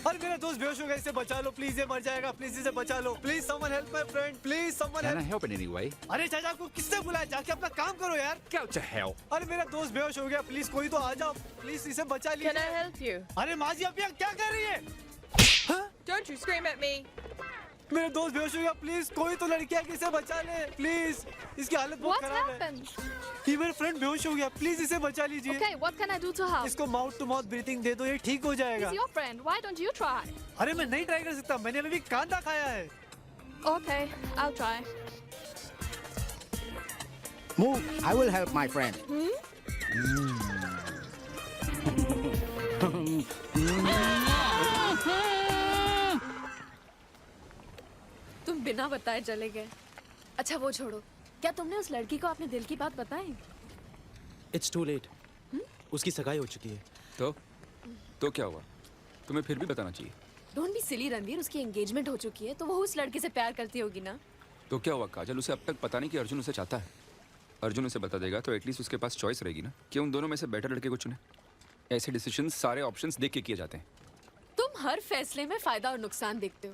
अरे मेरा दोस्त बेहोश हो गया, इसे बचा लो प्लीज, ये मर जाएगा, प्लीज इसे बचा लो, please someone help my friend, please someone Can I help. help in any way? अरे चाचा को किसने बुलाया, जाके अपना काम करो यार। Go to hell. अरे मेरा दोस्त बेहोश हो गया, प्लीज कोई तो आ जाओ, प्लीज इसे बचा लीजिए। Can I help you? अरे माँ जी आप यहाँ क्या कर रही है? Don't you scream at me. मेरे दोस्त बेहोश हो गया, प्लीज कोई तो लड़की आके इसे बचा ले प्लीज, इसकी हालत बहुत What खराब है। happened? ये मेरा फ्रेंड बेहोश हो गया, प्लीज इसे बचा लीजिए। Okay, what can I do to help? इसको माउथ टू माउथ ब्रीथिंग दे दो, ये ठीक हो जाएगा। He's your friend. Why don't you try? अरे मैं नहीं ट्राई कर सकता, मैंने अभी भी कांदा खाया है। Okay, I'll try. Move, I will help my friend. तुम बिना बताए चले गए। अच्छा वो छोड़ो, क्या तुमने उस लड़की को अपने दिल की बात बताई? It's too late. उसकी सगाई हो चुकी है। तो क्या हुआ? तुम्हें फिर भी बताना चाहिए। डोंट बी सिली रणवीर, उसकी एंगेजमेंट हो चुकी है तो वो उस लड़के से प्यार करती होगी ना। तो क्या हुआ काजल, उसे अब तक पता नहीं कि अर्जुन उसे चाहता है। अर्जुन उसे बता देगा तो एटलीस्ट उसके पास चॉइस रहेगी ना कि उन दोनों में से बेटर लड़के को चुने। ऐसे डिसीजन सारे ऑप्शंस देख के किए जाते हैं। तुम हर फैसले में फायदा और नुकसान देखते हो,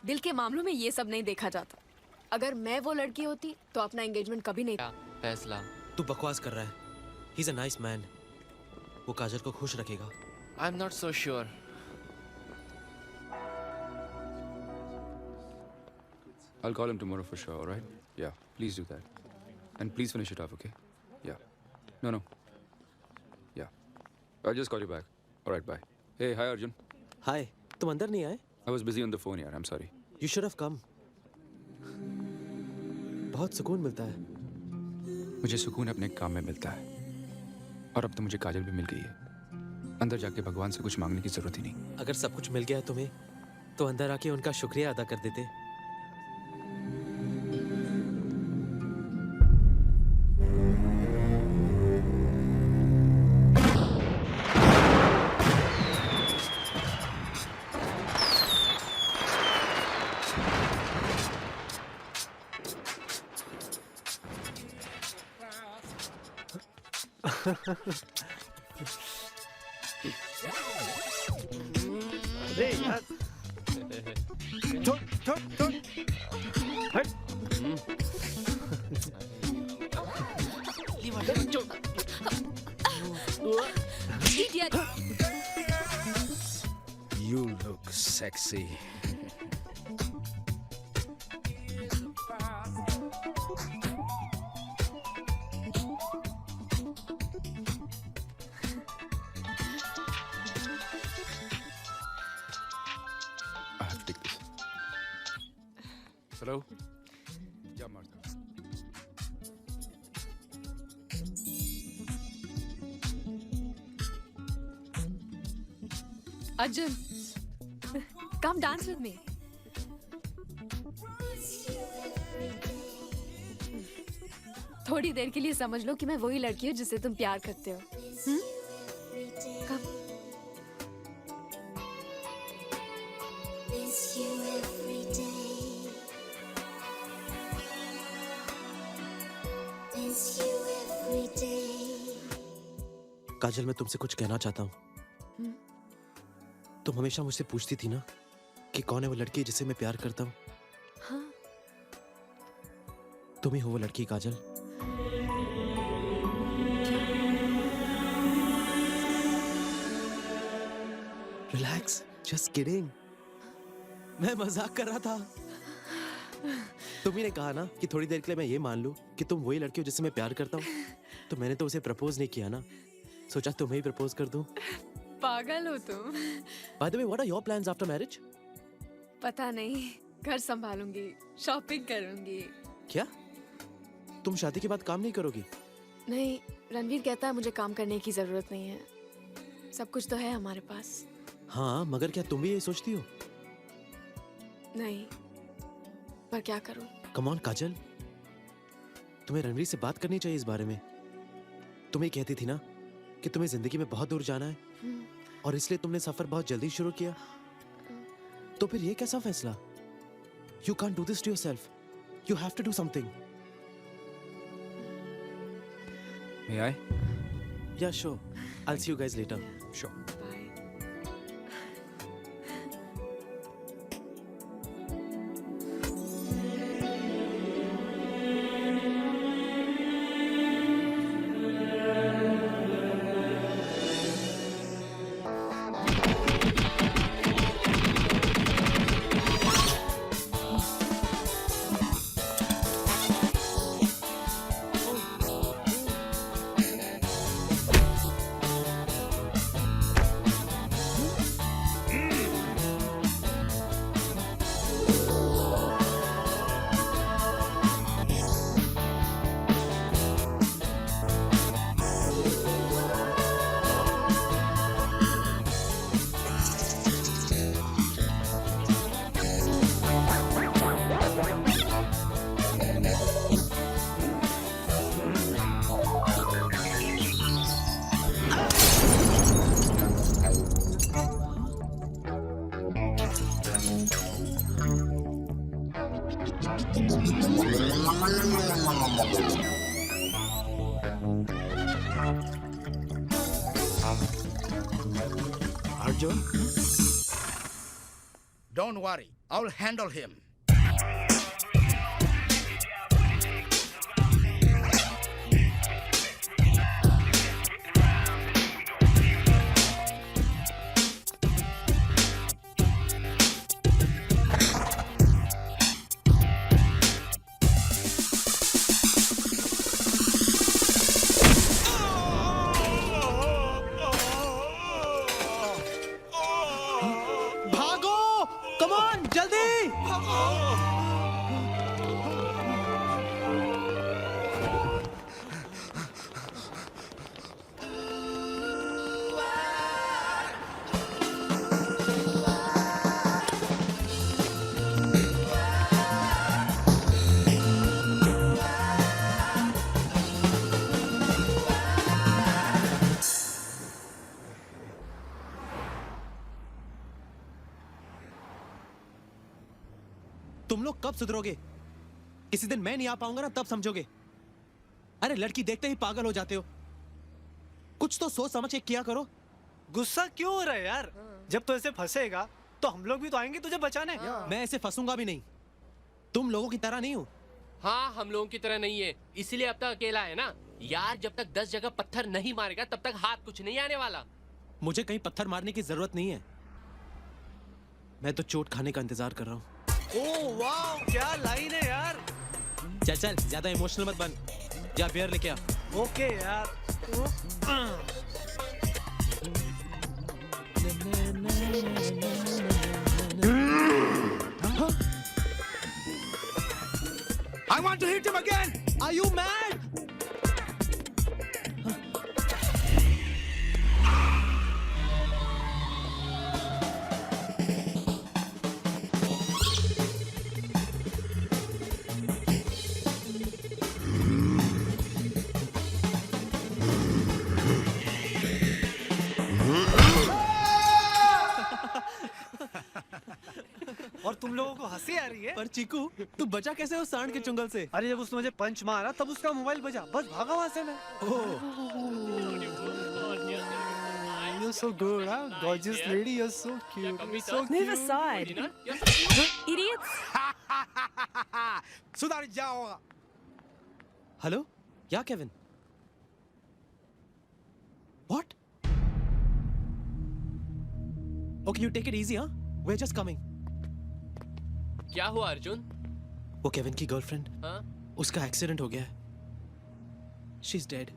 दिल के मामलों में ये सब नहीं देखा जाता। अगर मैं वो लड़की होती तो अपना एंगेजमेंट कभी नहीं। फैसला। तू बकवास कर रहा है। ही इज अ नाइस मैन। वो काजल को खुश रखेगा। I am not so sure. I'll call him tomorrow for sure, all right? Yeah, please do that. And please finish it off, okay? Yeah. No. Yeah. I'll just call you back. All right, bye. Hey, hi Arjun. हाय, तुम अंदर नहीं आए? I was busy on the phone, yaar. I'm sorry. You should have come. बहुत सुकून मिलता है। मुझे सुकून अपने काम में मिलता है। और अब तो मुझे काजल भी मिल गई है। अंदर जाके भगवान से कुछ मांगने की जरूरत ही नहीं। अगर सब कुछ मिल गया है तुम्हें, तो अंदर आके उनका शुक्रिया अदा कर देते। अरे यार छोड़ हट। Idiot. You look sexy. I have to take this. Hello? Yeah, Martha. Arjun, come dance with me. थोड़ी देर के लिए समझ लो कि मैं वही लड़की हूँ जिससे तुम प्यार करते हो। Come. काजल, मैं तुमसे कुछ कहना चाहता हूँ। तुम हमेशा मुझसे पूछती थी ना कि कौन है वो लड़की जिसे मैं प्यार करता हूँ। हाँ। तुम ही हो वो लड़की काजल। Relax, just kidding. मैं मजाक कर रहा था। तुम ही ने कहा ना कि थोड़ी देर के लिए मैं ये मान लूं कि तुम वही लड़की हो जिससे मैं प्यार करता हूँ। तो मैंने तो उसे प्रपोज नहीं किया ना, सोचा तुम्हें ही प्रपोज कर दूं। पागल हो तुम। By the way, what are your plans after marriage? पता नहीं, घर संभालूंगी, शॉपिंग करूंगी। क्या? तुम शादी के बाद काम नहीं करोगी? नहीं, रणवीर कहता है मुझे काम करने की जरूरत नहीं है। सब कुछ तो है हमारे पास। हाँ, मगर क्या तुम भी यही सोचती हो? नहीं, पर क्या करूं? Come on, काजल, तुम्हें रणवीर से बात करनी चाहिए इस बारे में। तुम ही कहती थी ना कि तुम्हें जिंदगी में बहुत दूर जाना है और इसलिए तुमने सफर बहुत जल्दी शुरू किया। तो फिर ये कैसा फैसला? You can't do this to yourself. You have to do something. May I? Yeah, sure. I'll see you guys later. Sure. Bye. Arjun? Don't worry, I'll handle him. भागो! Come on, जल्दी! तुम लोग कब सुधरोगे? किसी दिन मैं नहीं आ पाऊंगा ना, तब समझोगे। अरे लड़की देखते ही पागल हो जाते हो। कुछ तो सोच समझ के किया करो। गुस्सा क्यों हो रहा है यार? जब तो ऐसे फंसेगा तो हम लोग भी तो आएंगे तुझे बचाने। मैं ऐसे फंसूंगा भी नहीं। तुम लोगों की तरह नहीं हूं। हाँ, हम लोगों की तरह नहीं है, इसीलिए अब तक अकेला है ना यार। जब तक 10 जगह पत्थर नहीं मारेगा तब तक हाथ कुछ नहीं आने वाला। मुझे कहीं पत्थर मारने की जरूरत नहीं है। मैं तो चोट खाने का इंतजार कर रहा हूं। ओह वाह, क्या लाइन है यार। चल चल, ज्यादा इमोशनल मत बन। जा बियर लेके आ। ओके यार। I want to hit him again! Are you mad? और तुम लोगों को हंसी आ रही है? पर चीकू, तू बचा कैसे उस सांड के चुंगल से? अरे जब उसने मुझे पंच मारा तब उसका मोबाइल बजा, बस भागा वहां से मैं। You're so good, huh? Gorgeous lady, you're so cute. You're so Move cute. aside. Idiots! सुधर जाओ। हेलो? या Kevin? What? Okay, you take it easy, huh? We're just coming. क्या हुआ अर्जुन? वो केविन की गर्लफ्रेंड, हाँ? उसका एक्सीडेंट हो गया है। She's dead.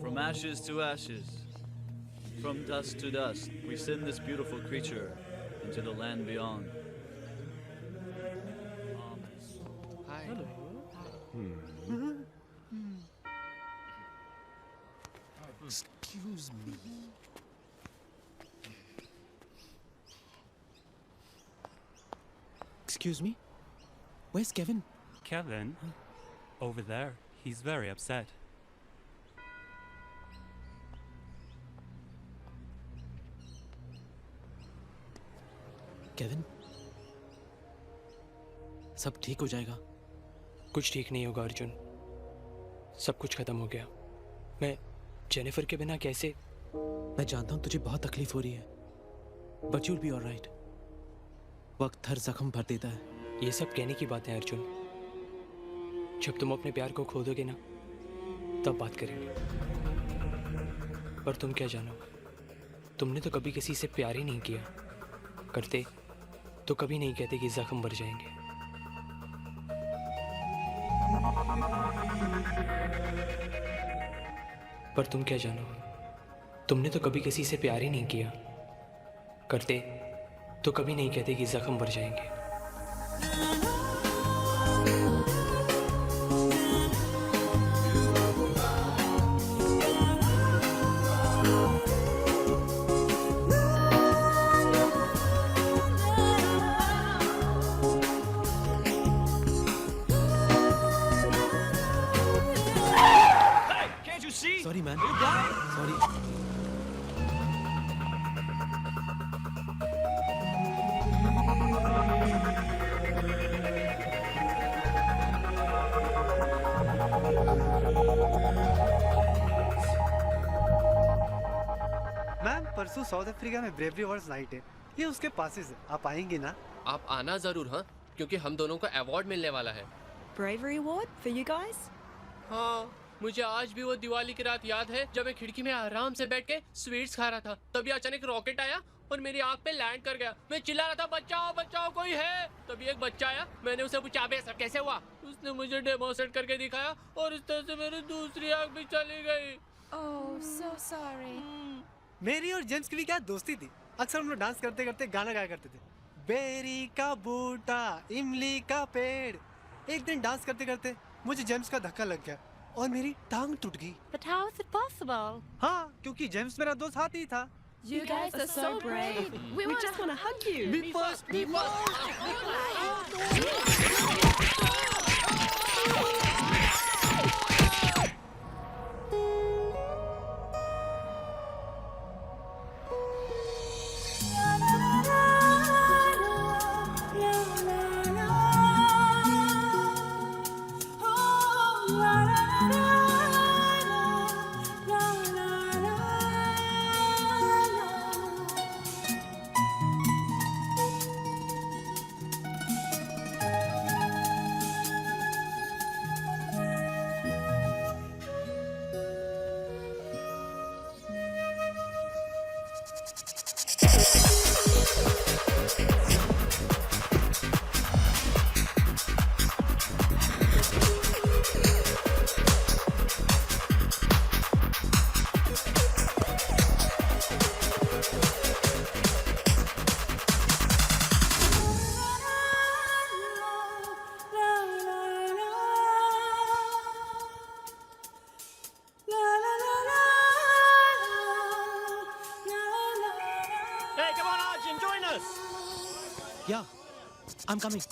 From ashes to ashes, from dust to dust, we send this beautiful creature into the land beyond. Excuse me. Excuse me? Where's Kevin? Kevin? Over there. He's very upset. Kevin, सब ठीक हो जाएगा। कुछ ठीक नहीं होगा अर्जुन। सब कुछ खत्म हो गया। मैं जेनिफर के बिना कैसे? मैं जानता हूं तुझे बहुत तकलीफ हो रही है, बट यूल बी ऑलराइट। वक्त हर जख्म भर देता है। ये सब कहने की बातें अर्जुन। जब तुम अपने प्यार को खो दोगे ना, तब बात करेंगे। पर तुम क्या जानो, तुमने तो कभी किसी से प्यार ही नहीं किया। करते तो कभी नहीं कहते कि जख्म भर जाएंगे। पर तुम क्या जानो, तुमने तो कभी किसी से प्यार ही नहीं किया। करते तो कभी नहीं कहते कि जख्म भर जाएंगे। Sorry man, sorry. मैम परसों साउथ अफ्रीका में ब्रेवरी अवार्ड्स नाइट है, ये उसके पासेस है, आप आएंगे ना? आप आना जरूर, हाँ, क्योंकि हम दोनों को अवार्ड मिलने वाला है। Bravery award for you guys? हाँ, मुझे आज भी वो दिवाली की रात याद है जब मैं खिड़की में आराम से बैठ के स्वीट्स खा रहा था, तभी अचानक रॉकेट आया और मेरी आंख पे लैंड कर गया। मैं चिल्ला रहा था, बचाओ बचाओ कोई है। तभी एक बच्चा आया, मैंने उसे पूछा अबे सब कैसे हुआ? उसने मुझे डेमोन्स्ट्रेट करके दिखाया और इस तरह से मेरी दूसरी आंख भी चली गई। Oh, so sorry. मेरी और जेम्स की भी क्या दोस्ती थी, अक्सर हम लोग डांस करते करते गाना गाया करते थे। बेरी का बूटा, इमली का पेड़। एक दिन डांस करते करते मुझे जेम्स का धक्का लग गया और मेरी टांग टूट गई। But how is it possible? हाँ, क्योंकि जेम्स मेरा दोस्त हाथी था। You guys are so brave. We just want to hug you. Me first, me Hey, come on, Arjun, join us. Yeah, I'm coming.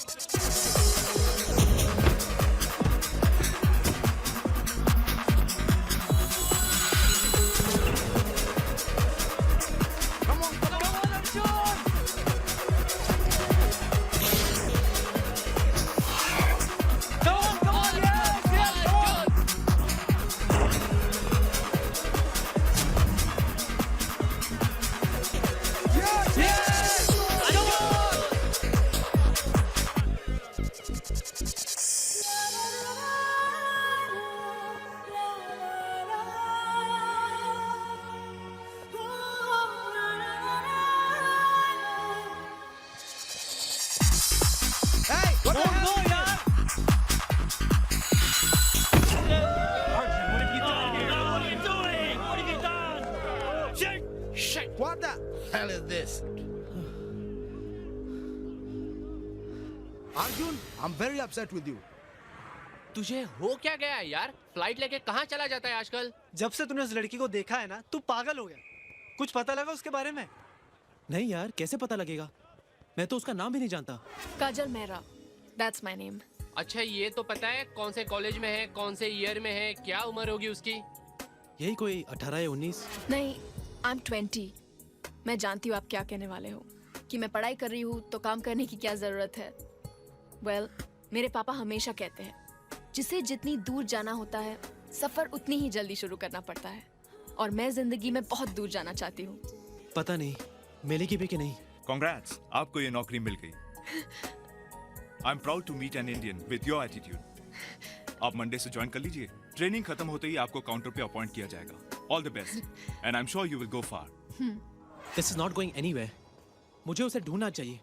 What the hell is this? Arjun, I'm very upset with you. तुझे हो क्या गया है यार? Flight लेके कहाँ चला जाता है आजकल? जब से तूने उस लड़की को देखा है ना, तू पागल हो गया। कुछ पता लगा उसके बारे में? नहीं यार, कैसे पता लगेगा? मैं तो उसका नाम भी नहीं जानता। काजल मेहरा, that's my name. अच्छा, ये तो पता है कौन से कॉलेज में है, कौन से ईयर में है, क्या उम्र होगी उसकी? यही कोई 18 या 19। नहीं, I'm 20. मैं जानती हूँ आप क्या कहने वाले हो कि मैं पढ़ाई कर रही हूँ तो काम करने की क्या ज़रूरत है। Well, मेरे पापा हमेशा कहते हैं जिसे जितनी दूर जाना होता है सफ़र उतनी ही जल्दी शुरू करना पड़ता है, और मैं ज़िंदगी में बहुत दूर जाना चाहती हूँ। पता नहीं मिलेगी भी कि नहीं। Congrats, आपको ये नौकरी मिल गई। I'm proud to meet an Indian with your attitude. आप मंडे से ज्वाइन कर लीजिए। ट्रेनिंग खत्म होते ही आपको काउंटर पे अपॉइंट किया जाएगा। All the best, and I'm sure you will go far. This is not going anywhere. मुझे उसे ढूंढना चाहिए।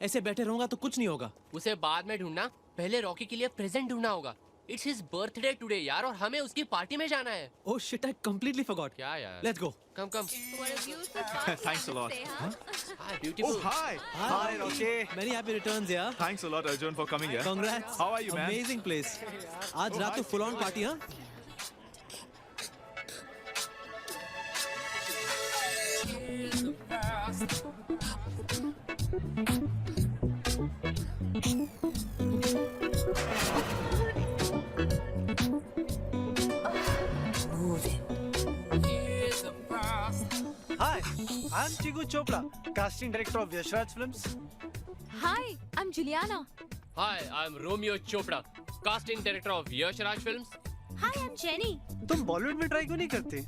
ऐसे बैठे रहूंगा तो कुछ नहीं होगा। उसे बाद में ढूंढना, पहले रॉकी के लिए प्रेजेंट ढूंढना होगा। It's his birthday today यार, और हमें उसकी पार्टी में जाना है। Oh shit, I completely forgot. क्या यार? Let's go. Come. Thanks a lot. Hi, beautiful. Oh, hi. Hi, Rocky. Many happy returns, yeah. Thanks a lot, Arjun, for coming here. Congrats. How are you, man? Amazing place. आज रात तो full on party, हाँ? Move it. I'm Chigu Chopra, casting director of Yashraj Films. Hi, I'm Juliana. Hi, I'm Romeo Chopra, casting director of Yash Raj Films. Hi, I'm Jenny. तुम बॉलीवुड में try क्यों नहीं करते?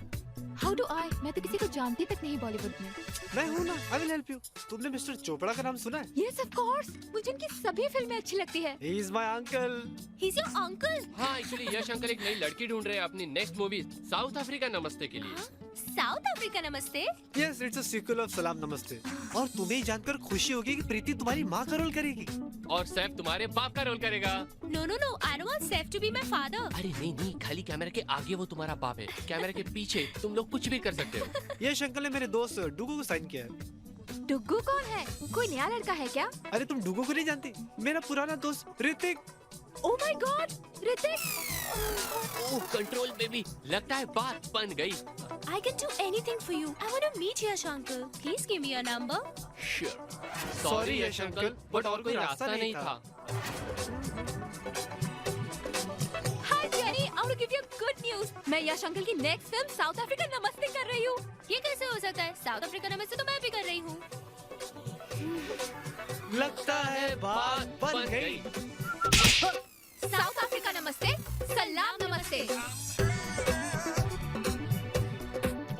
How do I? मैं तो किसी को जानती तक नहीं बॉलीवुड में. मैं हूँ ना, I will help you. तुमने मिस्टर चोपड़ा का नाम सुना है? Yes, of course. मुझे उनकी सभी फिल्में अच्छी लगती है. He is my uncle. He's your uncle. हाँ, एक्चुअली यश अंकल एक नई लड़की ढूंढ रहे हैं अपनी नेक्स्ट मूवी साउथ अफ्रीका नमस्ते के लिए. South Africa, namaste. Yes, it's a sequel of सलाम नमस्ते. और तुम्हें ये जानकर खुशी होगी कि प्रीति तुम्हारी माँ का रोल करेगी. और सैफ तुम्हारे बाप का रोल करेगा. No, no, no. I don't want Seth to be my father. अरे नहीं नहीं, खाली कैमरे के आगे वो तुम्हारा बाप है, कैमरे के पीछे तुम लोग कुछ भी कर सकते हो. ये अंकल ने मेरे दोस्त डुगू को साइन किया है. डुग्गू कौन है? कोई नया लड़का है क्या? अरे तुम डुगू को नहीं जानती? मेरा पुराना दोस्त Hrithik. Oh my God, Hrithik! Oh control baby, लगता है बात बन गई. I can do anything for you. I want to meet Yash uncle. Please give me your number. Sure. Sorry, Sorry Yash Yash uncle, uncle, but और कोई रास्ता नहीं था. Hi Jenny, I want to give you good news. मैं यश uncle की next film south Africa नमस्ते कर रही हूँ. ये कैसे हो सकता है? साउथ अफ्रीका नमस्ते तो मैं भी कर रही हूँ. लगता है बात बन गई. साउथ अफ्रीका नमस्ते, सलाम नमस्ते.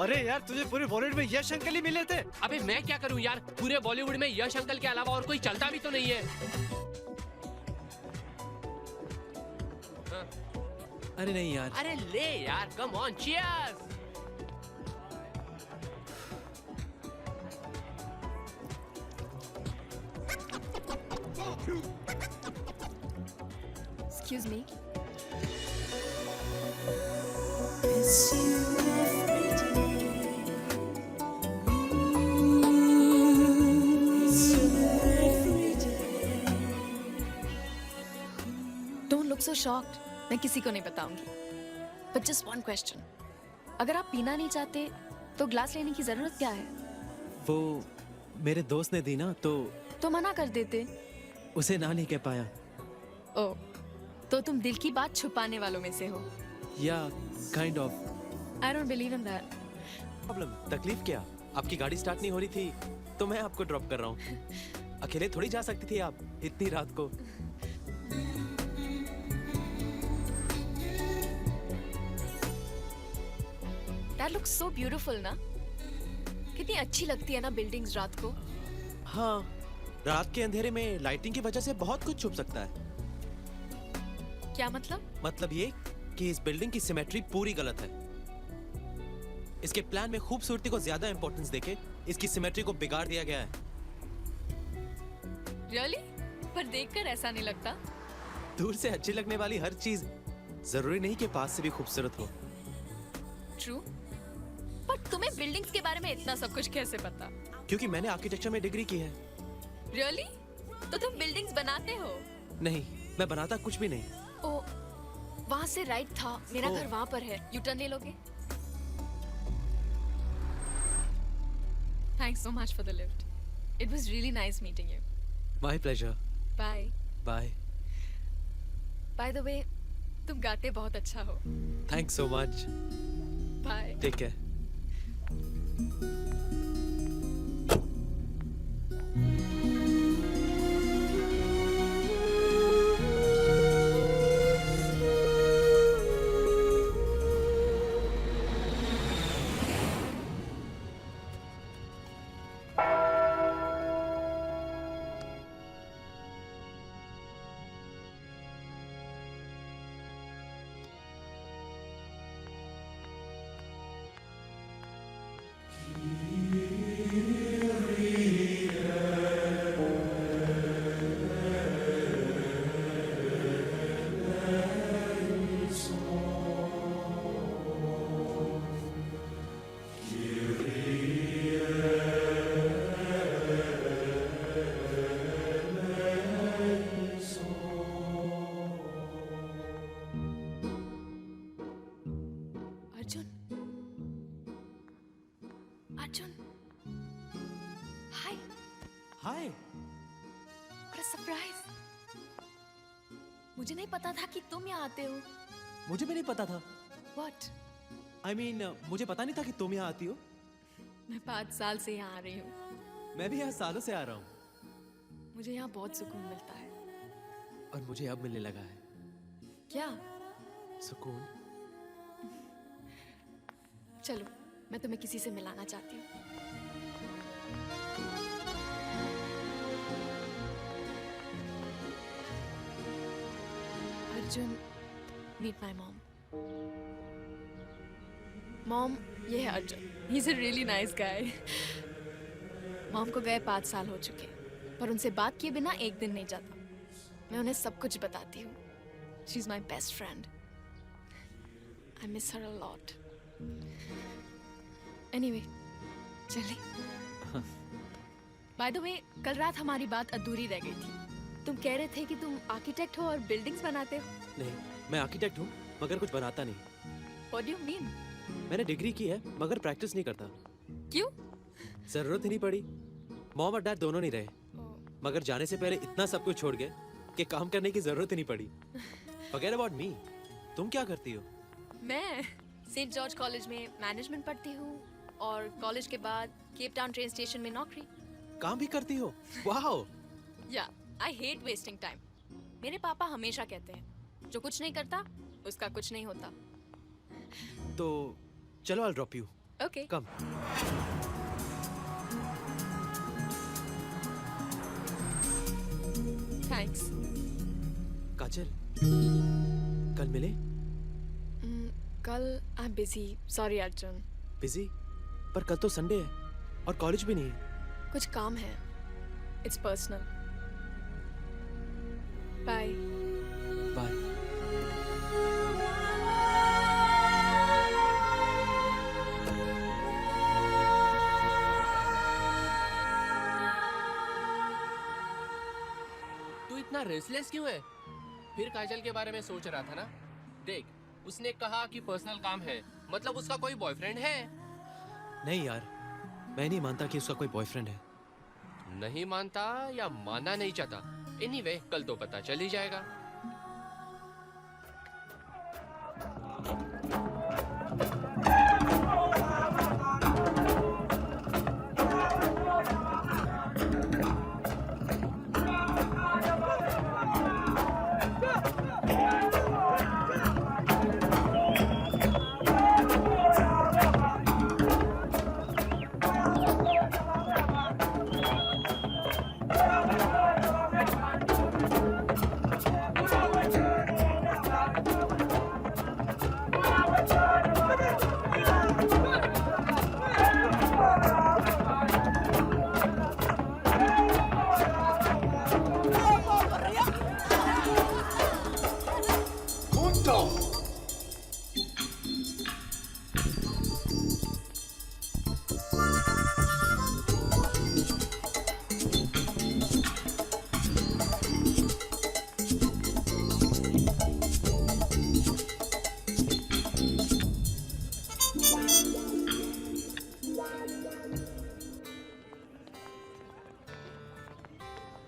अरे यार तुझे पूरे बॉलीवुड में यश अंकल ही मिले थे. अबे मैं क्या करूं यार, पूरे बॉलीवुड में यश अंकल के अलावा और कोई चलता भी तो नहीं है. अरे नहीं यार. अरे ले यार, come on, cheers. Excuse me. Don't look so shocked. मैं किसी को नहीं बताऊंगी. But just one question. अगर आप पीना नहीं चाहते, तो ग्लास लेने की जरूरत क्या है? वो मेरे दोस्त ने दी ना, तो मना कर देते. उसे ना नहीं कह पाया. ओह, तो तुम दिल की बात छुपाने वालों में से हो. या kind of. I don't believe in that. Problem, तकलीफ क्या? आपकी गाड़ी स्टार्ट नहीं हो रही थी, तो मैं आपको ड्रॉप कर रहा हूँ. अकेले थोड़ी जा सकती थी आप इतनी रात को. That looks so beautiful ना? कितनी अच्छी लगती है ना बिल्डिंग्स रात को. हाँ, रात के अंधेरे में लाइटिंग की वजह से बहुत कुछ छुप सकता है. क्या मतलब? मतलब ये कि इस बिल्डिंग की सिमेट्री पूरी गलत है. इसके प्लान में खूबसूरती को ज्यादा इंपॉर्टेंस देके इसकी सिमेट्री को बिगाड़ दिया गया है. Really? पर देखकर ऐसा नहीं लगता. दूर से अच्छी लगने वाली हर चीज जरूरी नहीं कि पास से भी खूबसूरत हो. True. पर तुम्हें बिल्डिंग्स के बारे में इतना सब कुछ कैसे पता? क्योंकि मैंने आर्किटेक्चर में डिग्री की है. Really? तो तुम बिल्डिंग्स बनाते हो? नहीं, मैं बनाता कुछ भी नहीं. ओ, वहाँ से राइट था. मेरा घर वहाँ पर है. यू टर्न ले लोगे? Thanks so much for the lift. It was really nice meeting you. My pleasure. Bye. Bye. By the way, तुम गाते बहुत अच्छा हो. Thanks so much. Bye. Take care. Arjun. Arjun. Hi. Hi. What a surprise. मुझे नहीं पता था कि तुम यहाँ आते हो. मुझे भी नहीं पता था. What? I mean, मुझे पता नहीं था कि तुम यहाँ आती हो. मैं 5 साल से यहाँ आ रही हूँ। मैं भी यहाँ सालों से आ रहा हूँ मुझे यहाँ बहुत सुकून मिलता है। और मुझे अब मिलने लगा है क्या? सुकून। चलो, मैं तुम्हें किसी से मिलाना चाहती हूँ। Arjun, meet my mom. Mom, ये है Arjun. He is a really nice guy. Mom को गए 5 साल हो चुके, पर उनसे बात किए बिना एक दिन नहीं जाता। मैं उन्हें सब कुछ बताती हूँ। She is my best friend. I miss her a lot. Anyway, चलिए। बाय द वे, कल रात हमारी बात अधूरी रह गई थी। तुम कह रहे थे कि तुम आर्किटेक्ट हो और बिल्डिंग्स बनाते हो। नहीं, मैं आर्किटेक्ट हूँ मगर कुछ बनाता नहीं। What do you mean? मैंने डिग्री की है मगर प्रैक्टिस नहीं करता। क्यों? जरूरत ही नहीं पड़ी। मॉम और डैड दोनों नहीं रहे, मगर जाने से पहले इतना सब कुछ छोड़ गए कि काम करने की जरूरत ही नहीं पड़ी। Forget about me। तुम क्या करती हो? मैं सेंट जॉर्ज कॉलेज में मैनेजमेंट पढ़ती हूँ और कॉलेज के बाद केप टाउन ट्रेन स्टेशन में नौकरी। काम भी करती हो? वाओ। या, आई हेट वेस्टिंग टाइम। मेरे पापा हमेशा कहते हैं, जो कुछ नहीं करता उसका कुछ नहीं होता। तो चलो, I'll drop you। Okay. Come। Thanks। काजल, कल मिले? कल I am busy. Sorry Arjun. Busy? पर कल तो संडे है और कॉलेज भी नहीं है। कुछ काम है। It's personal. बाय। बाय। तू इतना रेस्टलेस क्यों है? फिर काजल के बारे में सोच रहा था ना? देख, उसने कहा कि पर्सनल काम है, मतलब उसका कोई बॉयफ्रेंड है। नहीं यार, मैं नहीं मानता कि उसका कोई बॉयफ्रेंड है। नहीं मानता या मानना नहीं चाहता? एनीवे, कल तो पता चल ही जाएगा।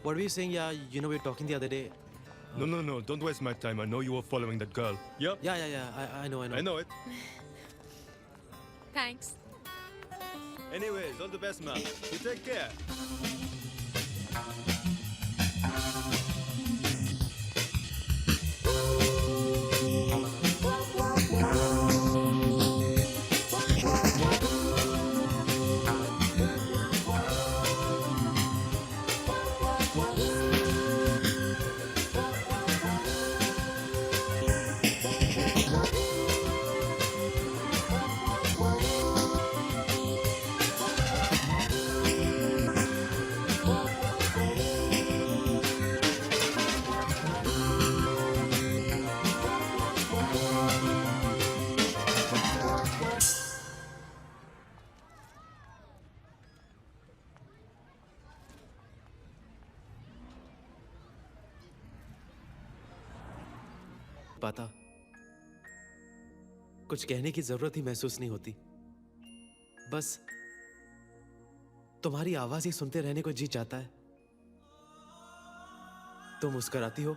What were you saying? Yeah, you know, we were talking the other day. No, don't waste my time. I know you were following that girl. Yep. Yeah, I know. I know it. Thanks. Anyways, all the best, man. You take care. पाता, कुछ कहने की जरूरत ही महसूस नहीं होती। बस तुम्हारी आवाज ही सुनते रहने को जी चाहता है। तुम मुस्कुराती हो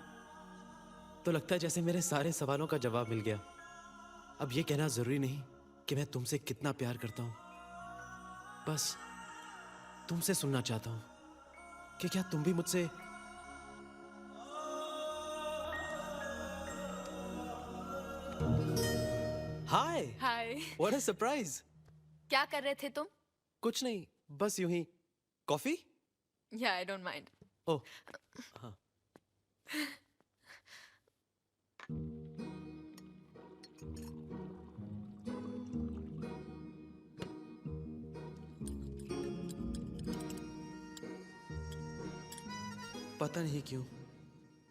तो लगता है जैसे मेरे सारे सवालों का जवाब मिल गया। अब ये कहना जरूरी नहीं कि मैं तुमसे कितना प्यार करता हूं, बस तुमसे सुनना चाहता हूं कि क्या तुम भी मुझसे हाय हाय। What a surprise. क्या कर रहे थे तुम? कुछ नहीं, बस यूं ही। कॉफी? या आई डोंट माइंड। ओह हाँ। पता नहीं क्यों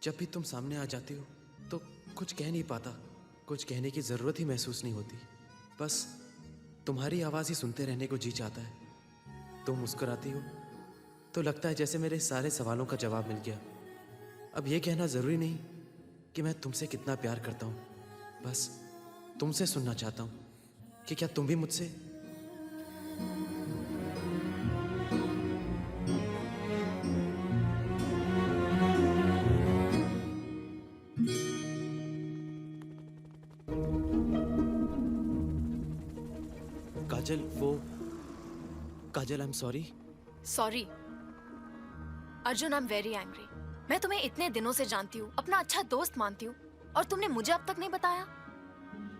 जब भी तुम सामने आ जाती हो तो कुछ कह नहीं पाता, कुछ कहने की जरूरत ही महसूस नहीं होती। बस तुम्हारी आवाज ही सुनते रहने को जी चाहता है। तुम मुस्कुराती हो तो लगता है जैसे मेरे सारे सवालों का जवाब मिल गया। अब ये कहना जरूरी नहीं कि मैं तुमसे कितना प्यार करता हूँ, बस तुमसे सुनना चाहता हूँ कि क्या तुम भी मुझसे। Kajal, I am sorry. Sorry Arjun, I am very angry. मैं तुम्हें इतने दिनों से जानती हूँ, अपना अच्छा दोस्त मानती हूँ, और तुमने मुझे अब तक नहीं बताया।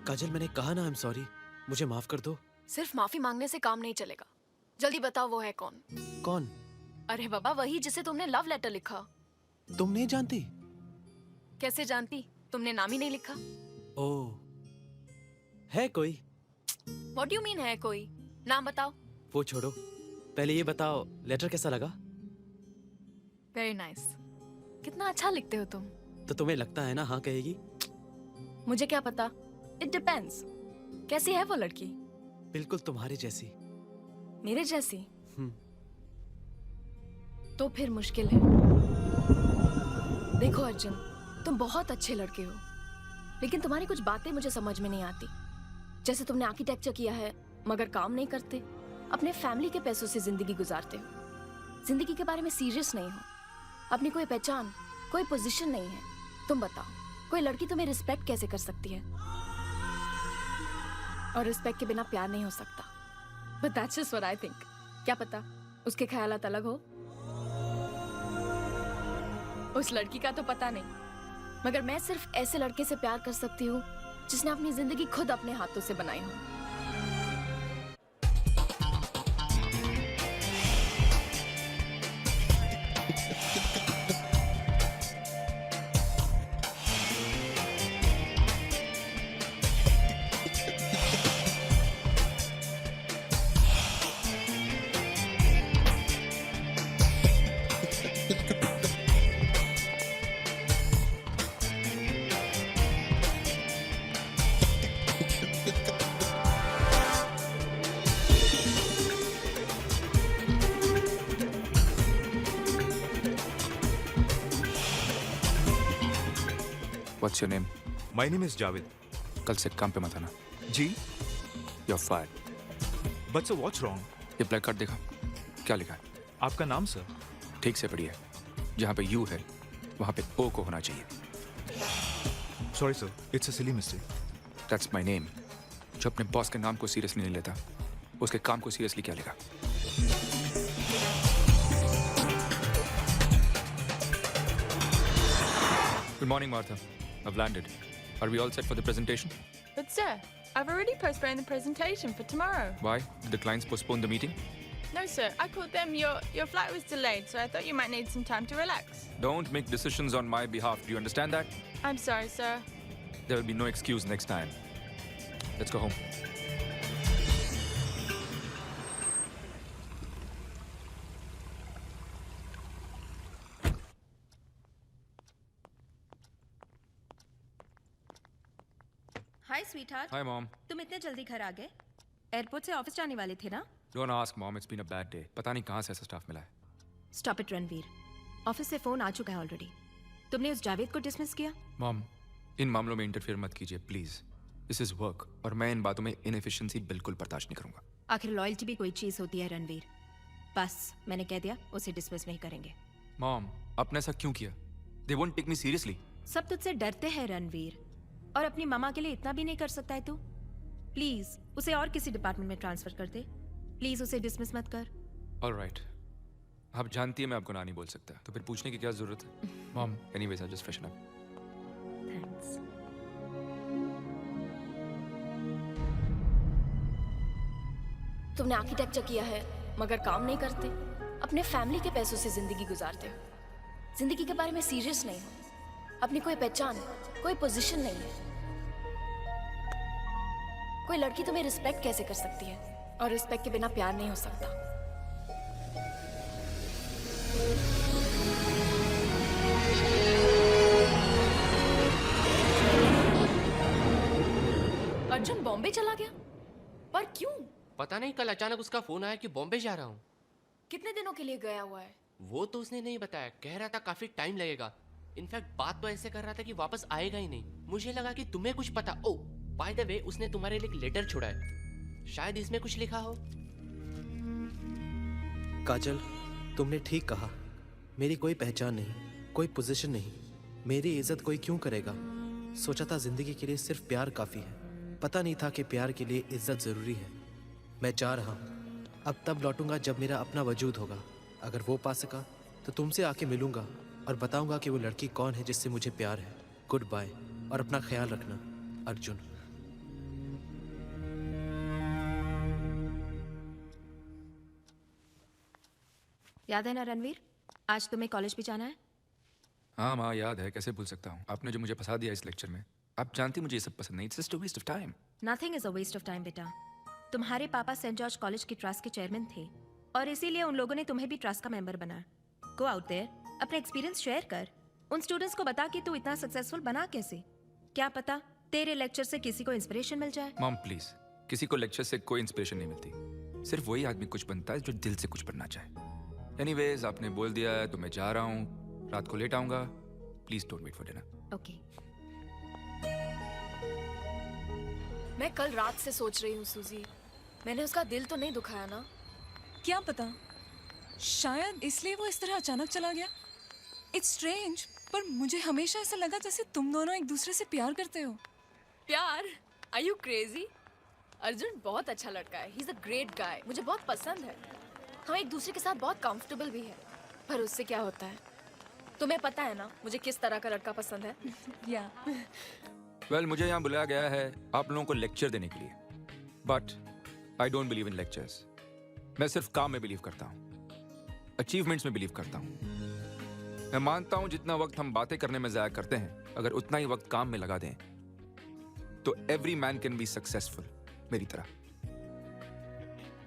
काजल, मैंने कहा ना आई एम सॉरी, मुझे माफ कर दो। सिर्फ माफी मांगने से काम नहीं चलेगा। जल्दी बताओ वो है कौन? कौन? अरे बाबा, वही जिसे तुमने लव लेटर लिखा। तुम नहीं जानती? कैसे जानती? तुमने नाम ही नहीं लिखा। ओह, है कोई? What do you mean है कोई? नाम बताओ। वो छोड़ो, पहले ये बताओ लेटर कैसा लगा? Very nice. कितना अच्छा लिखते हो तुम। तो तुम्हें लगता है ना हाँ कहेगी? मुझे क्या पता, इट डिपेंड्स। कैसी है वो लड़की? बिल्कुल तुम्हारी जैसी। मेरे जैसी? तो फिर मुश्किल है। देखो अर्जुन, तुम बहुत अच्छे लड़के हो, लेकिन तुम्हारी कुछ बातें मुझे समझ में नहीं आती। जैसे तुमने आर्किटेक्चर किया है मगर काम नहीं करते, अपने फैमिली के पैसों से जिंदगी गुजारते हो, जिंदगी के बारे में सीरियस नहीं हो, अपनी कोई पहचान, कोई पोजीशन नहीं है। तुम बताओ, कोई लड़की तुम्हें रिस्पेक्ट कैसे कर सकती है? और रिस्पेक्ट के बिना प्यार नहीं हो सकता। But that's just what I think. क्या पता उसके ख्यालात अलग हो। उस लड़की का तो पता नहीं, मगर मैं सिर्फ ऐसे लड़के से प्यार कर सकती हूँ जिसने अपनी जिंदगी खुद अपने हाथों से बनाई हो। What's your name? My name is Javed. कल से काम पे मत आना। जी? You're fired. But sir, what's wrong? ये ब्लैक कार्ड देखा? क्या लिखा है? आपका नाम सर? ठीक से पढ़िए। जहाँ पे यू है वहाँ पे ओ को होना चाहिए। Sorry sir, it's a silly mistake. That's my name. जो अपने बॉस के नाम को सीरियसली नहीं लेता, उसके काम को सीरियसली क्या लेगा? Good morning, Martha. I've landed. Are we all set for the presentation? But sir, I've already postponed the presentation for tomorrow. Why? Did the clients postpone the meeting? No sir, I called them. Your flight was delayed, so I thought you might need some time to relax. Don't make decisions on my behalf. Do you understand that? I'm sorry, sir. There will be no excuse next time. Let's go home. Hi sweetheart. Hi, Mom. तुम इतने जल्दी घर आ गए? Airport से office जाने वाले थे ना? Don't ask, Mom. It's been a bad day. पता नहीं कहाँ से ऐसा स्टाफ मिला है। Stop it Ranveer. ऑफिस से फोन आ चुका है ऑलरेडी। तुमने उस जावेद को डिसमिस किया? Mom, इन मामलों में इंटरफेयर मत कीजिए प्लीज। दिस इज वर्क और मैं इन बातों में इनएफिशिएंसी बिल्कुल बर्दाश्त नहीं करूंगा। आखिर लॉयल्टी भी कोई चीज होती है रणवीर। बस मैंने कह दिया, उसे डिसमिस नहीं करेंगे। Mom, आपने ऐसा क्यों किया? They won't take me seriously. सब तुझसे डरते हैं रणवीर, और अपनी मामा के लिए इतना भी नहीं कर सकता है तू? प्लीज उसे और किसी डिपार्टमेंट में ट्रांसफर कर दे। प्लीज उसे डिसमिस मत कर। ऑलराइट, आप जानती है मैं आपको ना नहीं बोल सकता, तो फिर पूछने की क्या जरूरत है? Mom, anyways I just freshen up. Thanks. तुमने आर्किटेक्चर किया है मगर काम नहीं करते, अपने फैमिली के पैसों से जिंदगी गुजारते हो, जिंदगी के बारे में सीरियस नहीं हो, अपनी कोई पहचान, कोई पोजीशन नहीं है। कोई लड़की तुम्हें रिस्पेक्ट कैसे कर सकती है? और रिस्पेक्ट के बिना प्यार नहीं हो सकता। अर्जुन बॉम्बे चला गया, पर क्यों? पता नहीं, कल अचानक उसका फोन आया कि बॉम्बे जा रहा हूँ। कितने दिनों के लिए गया हुआ है? वो तो उसने नहीं बताया, कह रहा था काफी टाइम लगेगा। इनफैक्ट बात तो ऐसे कर रहा था कि वापस आएगा ही नहीं। मुझे लगा कि तुम्हें कुछ पता। ओ बाय द वे, उसने तुम्हारे लिए एक लेटर छोड़ा है, शायद इसमें कुछ लिखा हो। काजल, तुमने ठीक कहा, मेरी कोई पहचान नहीं, कोई पोजीशन नहीं, मेरी इज्जत कोई क्यों करेगा। सोचा था जिंदगी के लिए सिर्फ प्यार काफी है, पता नहीं था कि प्यार के लिए इज्जत जरूरी है। मैं जा रहा हूँ, अब तब लौटूंगा जब मेरा अपना वजूद होगा। अगर वो पा सका तो तुमसे आके मिलूंगा और बताऊंगा कि वो लड़की कौन है जिससे मुझे प्यार है। गुड बाय और अपना ख्याल रखना, अर्जुन। याद है ना रणवीर, आज तुम्हें कॉलेज भी जाना है? हाँ माँ, याद है, कैसे भूल सकता हूँ। आपने जो मुझे फंसा दिया इस लेक्चर में, आप जानती मुझे ये सब पसंद नहीं। It's just a waste of time. Nothing is a waste of time बेटा। तुम्हारे पापा सेंट जॉर्ज कॉलेज की ट्रस्ट के चेयरमैन थे और इसीलिए उन लोगों ने तुम्हें भी ट्रस्ट का मेंबर बनाया। गो आउट देयर, अपना एक्सपीरियंस शेयर कर, उन स्टूडेंट्स को बता कि तू इतना सक्सेसफुल बना कैसे। क्या पता तेरे लेक्चर से किसी को इंस्पिरेशन मिल जाए। मॉम प्लीज, किसी को लेक्चर से कोई इंस्पिरेशन नहीं मिलती, सिर्फ वही आदमी कुछ बनता है जो दिल से कुछ बनना चाहे। एनीवेज, आपने बोल दिया है तो मैं जा रहा हूँ, रात को लेट आऊंगा। Please don't wait for dinner. Okay. मैं कल रात से सोच रही हूँ सूजी, मैंने उसका दिल तो नहीं दुखाया ना? क्या पता, शायद इसलिए वो इस तरह अचानक चला गया। इट्स स्ट्रेंज, पर मुझे हमेशा ऐसा लगा जैसे तुम दोनों एक दूसरे से प्यार करते हो। प्यार? Are you crazy? अर्जुन बहुत अच्छा लड़का है, ही इज अ ग्रेट गाय, मुझे बहुत पसंद है। हम एक दूसरे के साथ बहुत कंफर्टेबल भी है। पर उससे क्या होता है, तुम्हें पता है ना मुझे किस तरह का लड़का पसंद है? या वेल, मुझे यहाँ बुलाया गया है आप लोगों को लेक्चर देने के लिए, but I don't believe in lectures. मैं सिर्फ काम में बिलीव करता हूँ, अचीवमेंट्स में बिलीव करता हूँ। मैं मानता हूँ जितना वक्त हम बातें करने में ज़ाया करते हैं, अगर उतना ही वक्त काम में लगा दें तो every man can be successful, मेरी तरह।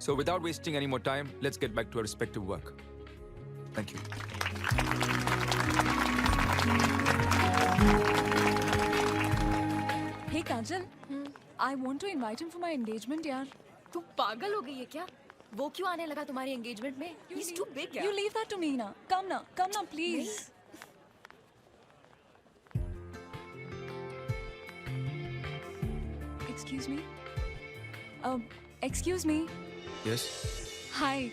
So without wasting any more time, let's get back to our respective work. Thank you. Hey Kajal, I want to invite him for my engagement यार। तू पागल हो गई है क्या? वो क्यों आने लगा तुम्हारी एंगेजमेंट में? He's too big यार। You leave that to me ना। Come ना, please। Excuse me. Excuse me. Yes. Hi,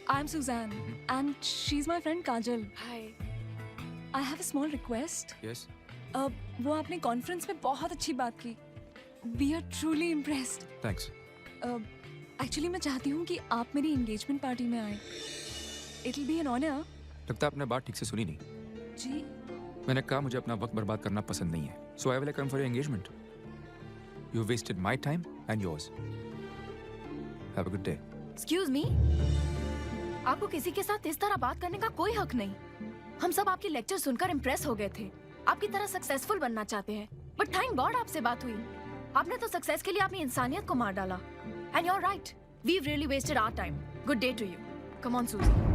I'm Suzanne, and she's my friend Kajal. Hi. I have a small request. Yes. वो आपने conference में बहुत अच्छी बात की। We are truly impressed. Thanks. Actually मैं चाहती हूँ कि आप मेरी engagement पार्टी में आए। It'll be an honor. लगता है आपने बात ठीक से सुनी नहीं। जी। मैंने कहा मुझे अपना वक्त बर्बाद करना पसंद नहीं है। So I will come for your engagement. You wasted my time and yours. Have a good day. Excuse me? आपको किसी के साथ इस तरह बात करने का कोई हक नहीं। हम सब आपकी लेक्चर सुनकर इम्प्रेस हो गए थे, आपकी तरह सक्सेसफुल बनना चाहते हैं। बट थैंक गॉड आपसे बात हुई। आपने तो सक्सेस के लिए अपनी इंसानियत को मार डाला। And you are right, we really wasted our time. Good day to you. Come on Suji.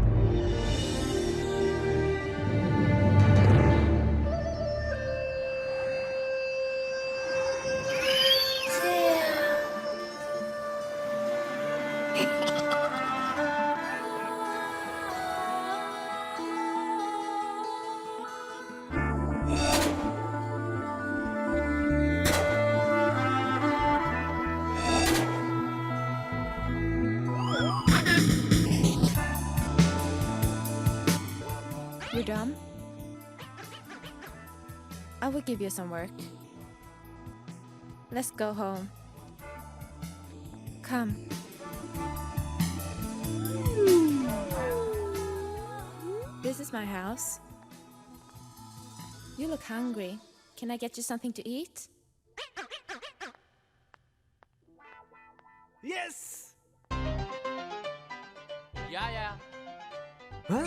You done? I will give you some work. Let's go home. Come. this is my house. You look hungry. Can I get you something to eat? Yes! या हाँ?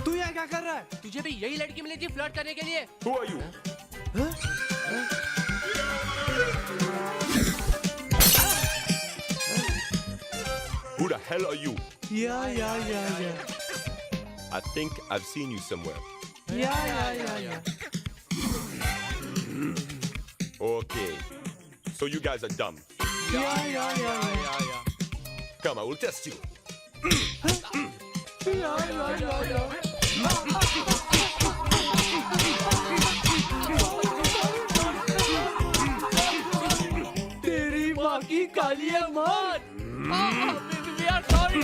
तू यहाँ क्या कर रहा है? तुझे भी यही लड़की मिली थी फ्लर्ट करने के लिए? Who are you? Who the hell are you? Yeah. I think I've seen you somewhere. Yeah. Okay. So you guys are dumb. Yeah. Come, I will test you. तेरी माँ की काली मार। We are sorry.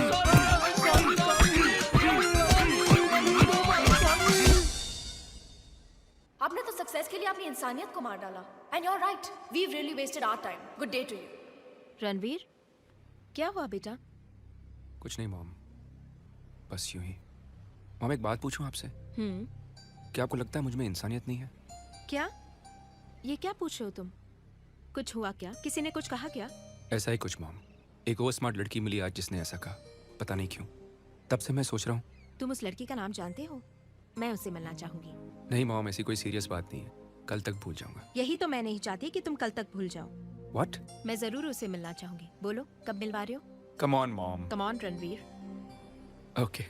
आपने तो success के लिए अपनी इंसानियत को मार डाला। And you are right, we really wasted our time. Good day to you. Ranveer, क्या हुआ बेटा? कुछ नहीं मॉम, बस यूं ही। मॉम एक बात पूछूं आपसे? क्या आपको लगता है मुझ में इंसानियत नहीं है? क्या? ये क्या पूछ रहे हो तुम? कुछ हुआ क्या? किसी ने कुछ कहा क्या? ऐसा ही कुछ मॉम। एक और स्मार्ट लड़की मिली आज जिसने ऐसा कहा, पता नहीं क्यों। तब से मैं सोच रहा हूँ। तुम उस लड़की का नाम जानते हो? मैं उससे मिलना चाहूंगी। नहीं मॉम, ऐसी कोई सीरियस बात नहीं है, कल तक भूल जाऊंगा। यही तो मैं नहीं चाहती कि तुम कल तक भूल जाओ। What? मैं जरूर उसे मिलना चाहूंगी। बोलो कब मिलवा रहे हो? Come on mom. Come on Ranveer. Okay.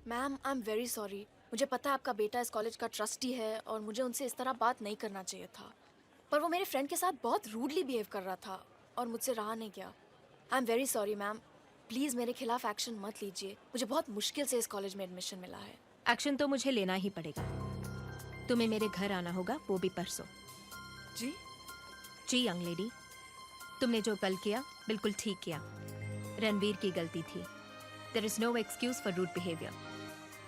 Ma'am, I am very sorry. मुझे पता है आपका बेटा इस कॉलेज का ट्रस्टी है और मुझे उनसे इस तरह बात नहीं करना चाहिए था, पर वो मेरे फ्रेंड के साथ बहुत रूडली बिहेव कर रहा था और मुझसे रहा नहीं गया। आई am very sorry ma'am, please मेरे खिलाफ एक्शन मत लीजिए। मुझे बहुत मुश्किल से इस कॉलेज में एडमिशन मिला है। एक्शन तो मुझे लेना ही पड़ेगा। तुम्हें मेरे घर आना होगा, वो भी परसों। जी यंग लेडी, तुमने जो कल किया बिल्कुल ठीक किया। रणवीर की गलती थी। There is no excuse for rude behaviour.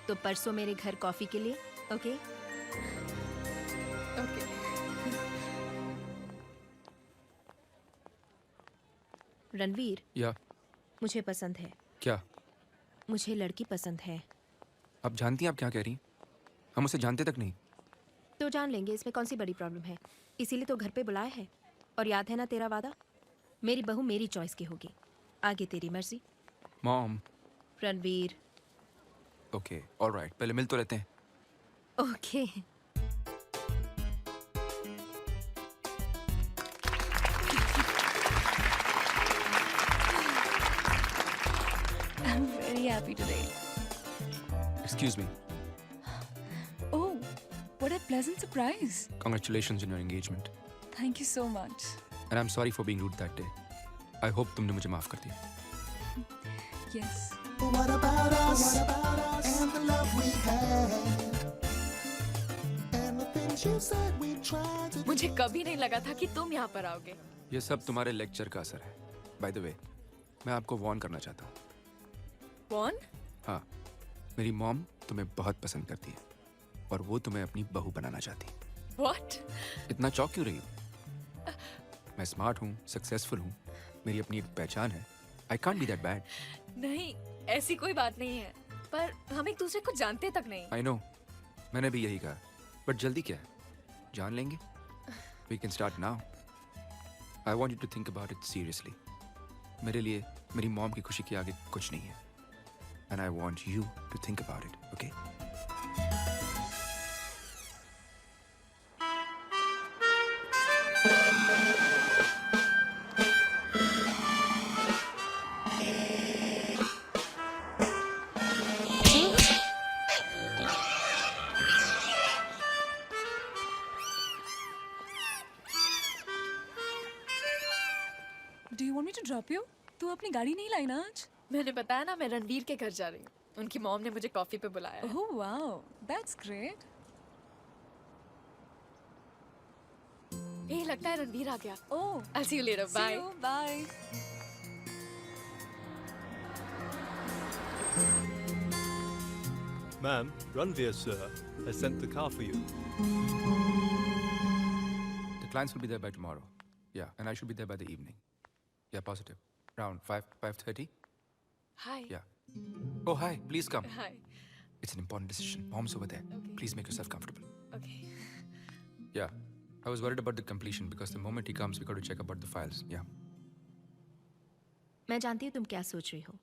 तो परसों मेरे घर कॉफी के लिए, ओके? रणवीर, या मुझे पसंद है। क्या? मुझे लड़की पसंद है। आप जानती हैं आप क्या कह रही हैं? हम उसे जानते तक नहीं। तो जान लेंगे, इसमें कौन सी बड़ी प्रॉब्लम है? इसीलिए तो घर पे बुलाया है। और याद है ना तेरा वादा, मेरी बहू मेरी चॉइस की होगी, आगे तेरी मर्जी। मॉम। रणवीर। ओके, ऑलराइट, पहले मिल तो लेते हैं। Okay. I'm very happy today. Excuse me. Oh, what a pleasant surprise. Congratulations on your engagement. Thank you so much. And I'm sorry for being rude that day. I hope तुमने मुझे माफ कर दिया। Yes. What about us and the love we had and the things you said we tried to मुझे कभी नहीं लगा था कि तुम यहाँ पर आओगे। ये सब तुम्हारे लेक्चर का असर है। By the way, मैं आपको वार्न करना चाहता हूँ। कौन? हाँ, मेरी मॉम तुम्हें बहुत पसंद करती है और वो तुम्हें अपनी बहू बनाना चाहती है। What? इतना चौंक क्यों रही हो? मैं स्मार्ट हूँ, सक्सेसफुल हूँ, मेरी अपनी एक पहचान है। I can't be that bad. नहीं, ऐसी कोई बात नहीं है, पर हम एक दूसरे को जानते तक नहीं। I know, मैंने भी यही कहा, बट जल्दी क्या है? जान लेंगे? We can start now. I want you to think about it seriously. मेरे लिए मेरी मॉम की खुशी के आगे कुछ नहीं है। And I want you to think about it, okay? Do you want me to drop you? तू अपनी गाड़ी नहीं लाई ना आज? मैंने बताया ना, मैं रणवीर के घर जा रही हूँ। उनकी मॉम ने मुझे कॉफी पे बुलाया है। Oh wow, that's great. ये लगता है रणवीर आ गया। Oh, I'll see you later. see Bye. you. Bye. Ma'am, Ranveer sir has sent the car for you. The clients will be there by tomorrow. Yeah, and I should be there by the evening. Yeah, positive. Around 5:30? Hi. Yeah. Oh, hi. Please come. Hi. It's an important decision. Mom's over there. Please make yourself comfortable. Okay. Yeah. I was worried about the completion because the moment he comes, we got to check about the files. Yeah. मैं जानती हूँ तुम क्या सोच रही हो।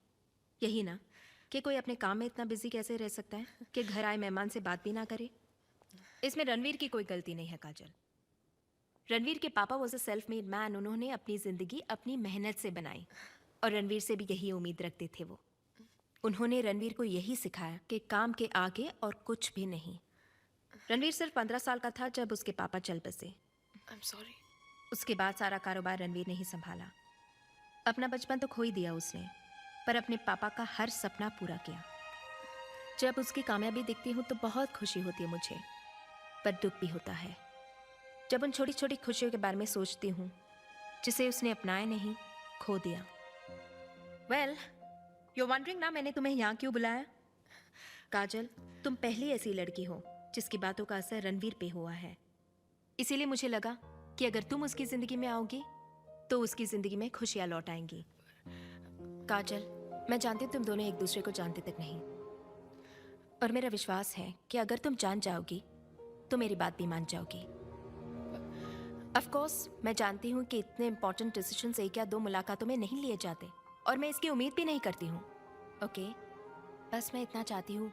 यही ना कि कोई अपने काम में इतना बिजी कैसे रह सकता है कि घर आए मेहमान से बात भी ना करे। इसमें रणवीर की कोई गलती नहीं है काजल। रणवीर के पापा was a self made man. उन्होंने अपनी जिंदगी अपनी मेहनत से बनाई और रणवीर से भी यही उम्मीद रखते थे वो। उन्होंने रणवीर को यही सिखाया कि काम के आगे और कुछ भी नहीं। रणवीर सिर्फ 15 साल का था जब उसके पापा चल बसे। I'm sorry. उसके बाद सारा कारोबार रणवीर ने ही संभाला। अपना बचपन तो खो ही दिया उसने, पर अपने पापा का हर सपना पूरा किया। जब उसकी कामयाबी दिखती हूँ तो बहुत खुशी होती है मुझे, पर दुख भी होता है जब उन छोटी छोटी खुशियों के बारे में सोचती हूँ जिसे उसने अपनाया नहीं, खो दिया। वेल, यू वंडरिंग ना मैंने तुम्हें यहाँ क्यों बुलाया? काजल, तुम पहली ऐसी लड़की हो जिसकी बातों का असर रणवीर पे हुआ है। इसीलिए मुझे लगा कि अगर तुम उसकी जिंदगी में आओगी तो उसकी जिंदगी में खुशियाँ लौट आएंगी। काजल, मैं जानती हूँ तुम दोनों एक दूसरे को जानते तक नहीं, और मेरा विश्वास है कि अगर तुम जान जाओगी तो मेरी बात भी मान जाओगी। ऑफ कोर्स मैं जानती हूँ कि इतने इंपॉर्टेंट डिसीजंस एक या दो मुलाकातों में नहीं लिए जाते, और मैं इसकी उम्मीद भी नहीं करती हूँ। ओके, बस मैं इतना चाहती हूँ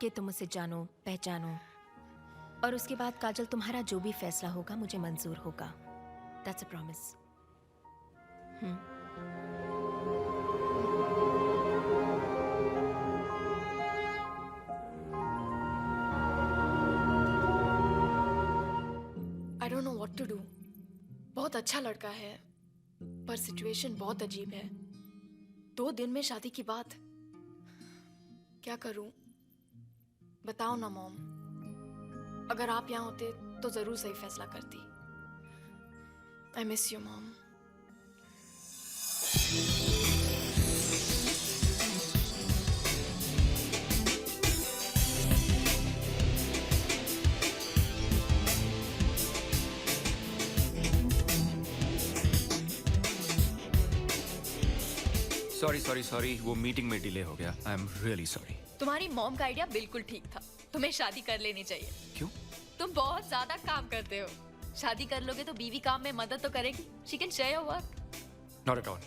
कि तुम मुझसे जानो, पहचानो, और उसके बाद काजल तुम्हारा जो भी फैसला होगा मुझे मंजूर होगा। That's a promise. I don't know what to do. बहुत अच्छा लड़का है, पर सिचुएशन बहुत अजीब है। 2 दिन में शादी की बात। क्या करूं? बताओ ना मॉम। अगर आप यहाँ होते तो जरूर सही फैसला करती। I miss you, mom. Sorry वो मीटिंग में डिले हो गया। आई एम रियली सॉरी। तुम्हारी मॉम का आइडिया बिल्कुल ठीक था। तुम्हें शादी कर लेनी चाहिए। क्यों? तुम बहुत ज्यादा काम करते हो। शादी कर लोगे तो बीवी काम में मदद तो करेगी। She can share your work. Not at all.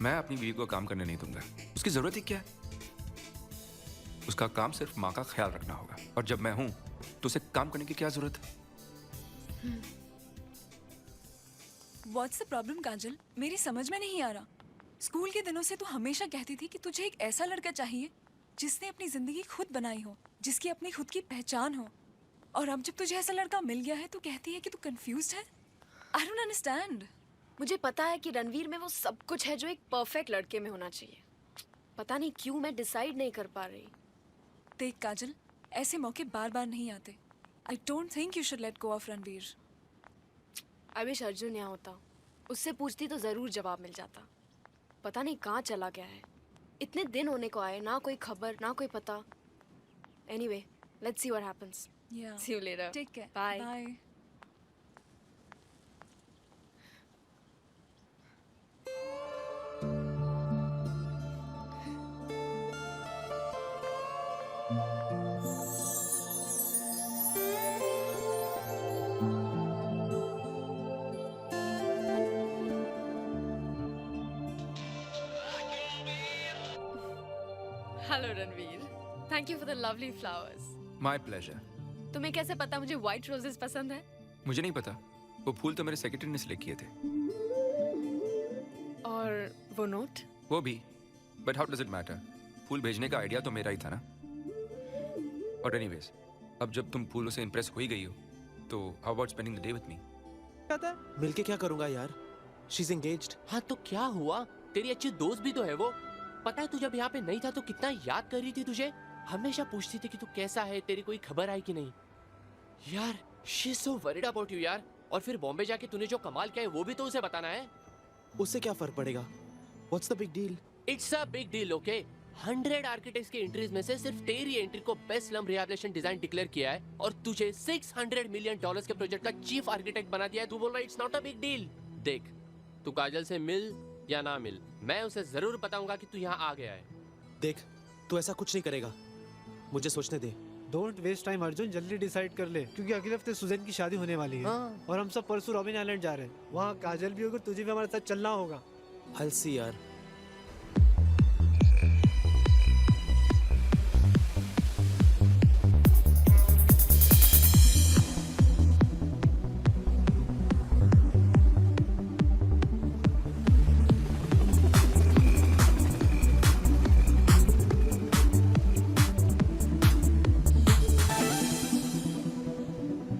मैं अपनी बीवी को काम करने नहीं दूंगा। उसकी जरूरत ही क्या है? उसका काम सिर्फ माँ का ख्याल रखना होगा, और जब मैं हूँ तो उसे काम करने की क्या जरूरत है? What's the problem, काजल? मेरी समझ में नहीं आ रहा। स्कूल के दिनों से तू हमेशा कहती थी कि तुझे एक ऐसा लड़का चाहिए जिसने अपनी जिंदगी खुद बनाई हो, जिसकी अपनी खुद की पहचान हो, और अब जब तुझे ऐसा लड़का मिल गया है तो कहती है कि तू कंफ्यूज्ड है। I don't understand. मुझे पता है कि रणवीर में वो सब कुछ है जो एक परफेक्ट लड़के में होना चाहिए। पता नहीं क्यों मैं डिसाइड नहीं कर पा रही। देख काजल, ऐसे मौके बार बार नहीं आते। I don't think you should let go of Ranveer. I wish Arjun यहाँ होता। उससे पूछती तो जरूर जवाब मिल जाता। पता नहीं कहाँ चला गया है। इतने दिन होने को आए, ना कोई खबर, ना कोई पता। Anyway, let's see what happens. See you later. Take care. Bye. Bye. Hello Ranveer. Thank you for the lovely flowers. My pleasure. तुम्हें कैसे पता मुझे व्हाइट रोजेस पसंद है? मुझे नहीं पता। वो फूल तो मेरे सेक्रेटरी ने सिलेक्ट किए थे। और वो नोट? वो भी। But how does it matter? फूल भेजने का आइडिया तो मेरा ही था ना। और एनीवेज, अब जब तुम फूलों से इम्प्रेस हो ही गई हो तो how about spending the day with me? मिलके क्या करूंगा यार? She is engaged. हाँ तो क्या हुआ? तेरी अच्छी दोस्त भी तो है वो। पता है तू जब यहाँ पे नहीं था तो कितना याद कर रही थी तुझे। हमेशा पूछती थी कि तू कैसा है, तेरी कोई खबर आई कि नहीं। यार she is so worried about you यार। और फिर बॉम्बे जाके तूने जो कमाल किया है वो भी तो उसे बताना है। उससे क्या फर्क पड़ेगा? What's the big deal? It's a big deal, okay. 100 architects के एंट्रीज में से सिर्फ तेरी एंट्री को best slum rehabilitation design declare किया है, और तुझे $600 मिलियन के प्रोजेक्ट का चीफ आर्किटेक्ट बना दिया है। तू बोल रहा है it's not a big deal. देख, तू काजल से मिल या ना मिल, मैं उसे जरूर बताऊंगा कि तू यहाँ आ गया है। देख, तू ऐसा कुछ नहीं करेगा, मुझे सोचने दे। डोंट वेस्ट टाइम अर्जुन, जल्दी डिसाइड कर ले, क्योंकि अगले हफ्ते सुजैन की शादी होने वाली है। और हम सब परसों रॉबिन आइलैंड जा रहे हैं। वहाँ काजल भी होगा, तुझे भी हमारे साथ चलना होगा। I'll see यार।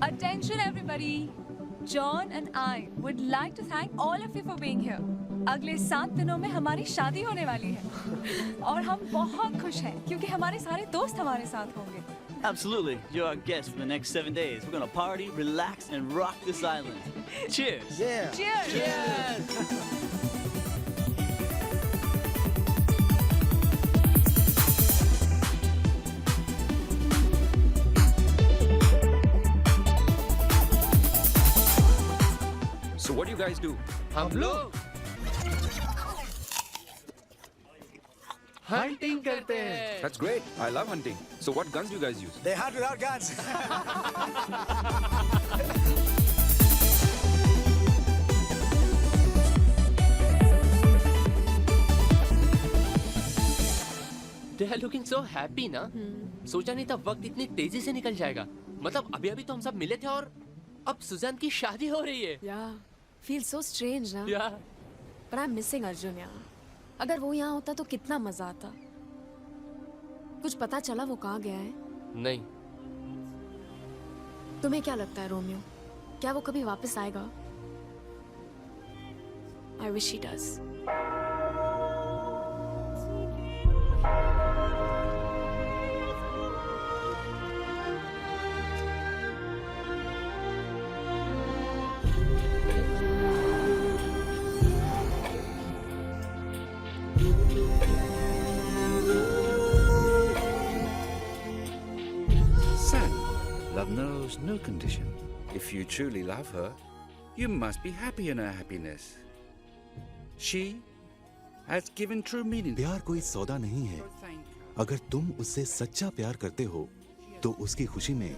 Attention everybody! John and I would like to thank all of you for being here. अगले 7 दिनों में हमारी शादी होने वाली है और हम बहुत खुश हैं क्योंकि हमारे सारे दोस्त हमारे साथ होंगे। Absolutely. You're our guest for the next 7 days. We're gonna party, relax, and rock this island. Cheers. Yeah. Cheers! Cheers. So what do you guys do? हम लोग हंटिंग करते हैं। That's great. I love hunting. So what guns do you guys use? They hunt without guns. They are looking so happy ना? सोचा नहीं था वक्त इतनी तेजी से निकल जाएगा। मतलब अभी अभी तो हम सब मिले थे और अब सुजैन की शादी हो रही है। Yeah, feels so strange ना? Yeah. But I'm missing Arjun यार। अगर वो यहाँ होता तो कितना मजा आता। कुछ पता चला वो कहाँ गया है? नहीं। तुम्हें क्या लगता है रोमियो? क्या वो कभी वापस आएगा? I wish he does. Son, love knows no condition. If you truly love her, you must be happy in her happiness. She has given true meaning. प्यार कोई सौदा नहीं है। अगर तुम उससे सच्चा प्यार करते हो, तो उसकी खुशी में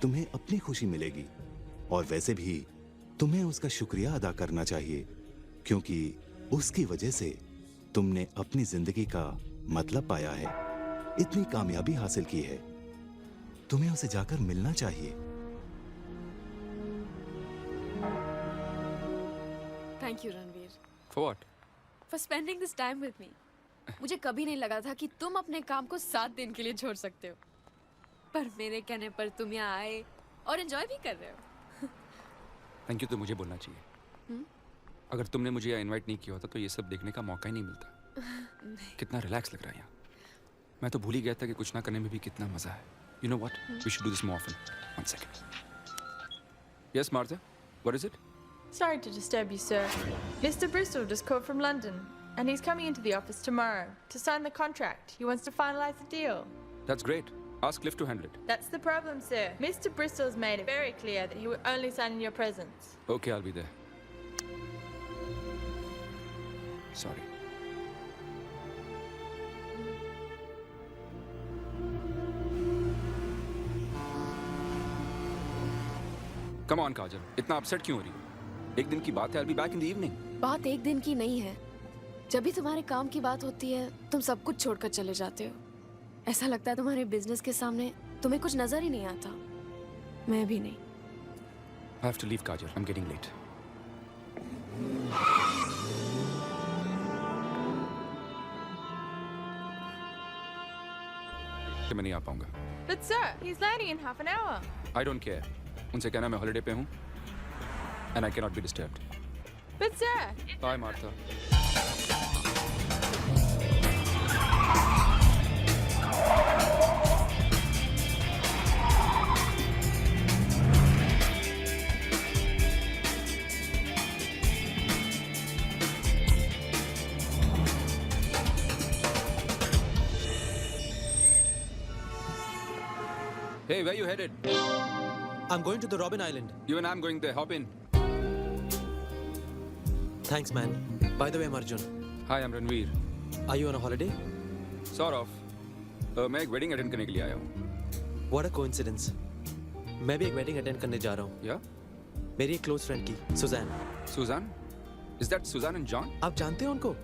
तुम्हें अपनी खुशी मिलेगी। और वैसे भी तुम्हें उसका शुक्रिया अदा करना चाहिए, क्योंकि उसकी वजह से तुमने अपनी जिंदगी का मतलब पाया है, इतनी कामयाबी हासिल की है। तुम्हें उसे जाकर मिलना चाहिए। Thank you Ranveer. For what? For spending this time with me. मुझे कभी नहीं लगा था कि तुम अपने काम को 7 दिन के लिए छोड़ सकते हो, पर मेरे कहने पर तुम यहाँ आए और एंजॉय भी कर रहे हो। थैंक यू तो मुझे बोलना चाहिए। अगर तुमने मुझे यहाँ इनवाइट नहीं किया होता तो ये सब देखने का मौका ही नहीं मिलता। कितना रिलैक्स लग रहा है यहाँ। मैं तो भूल ही गया था कि कुछ ना करने में भी कितना मजा है। You know what? We should do this more often. One second. Yes, Martha? What is it? Sorry to disturb you, sir. Mr. Bristol just called from London, and he's coming into the office tomorrow to sign the contract. He wants to finalize the deal. That's great. Ask Cliff to handle it. That's the problem, sir. Mr. Bristol's made it very clear that he will only sign in your presence. Okay, I'll be there. Sorry. Come on, Kajal. इतना upset क्यों हो रही हो? एक दिन की बात है। I'll be back in the evening. बात एक दिन की नहीं है। जब भी तुम्हारे काम की बात होती है, तुम सब कुछ छोड़कर चले जाते हो। ऐसा लगता है तुम्हारे बिजनेस के सामने तुम्हें कुछ नजर ही नहीं आता। मैं भी नहीं। I have to leave, Kajal. I'm getting late. मैं नहीं आ पाऊंगा। But sir, he's landing in half an hour. I don't care. उनसे कहना मैं हॉलिडे पे हूँ and I cannot be disturbed. But sir, Bye, Martha. Hey, where you headed? I'm going to the Robin Island. You and I'm going there. Hop in. Thanks, man. By the way, I'm Arjun. Hi, I'm Ranveer. Are you on a holiday? Sort of. मैं एक wedding attend करने के लिए आया हूँ. What a coincidence. मैं भी एक वेडिंग अटेंड करने जा रहा हूँ. Yeah? मेरी एक क्लोज फ्रेंड की, Suzanne. Suzanne? Is that Suzanne and John? आप जानते हैं उनको?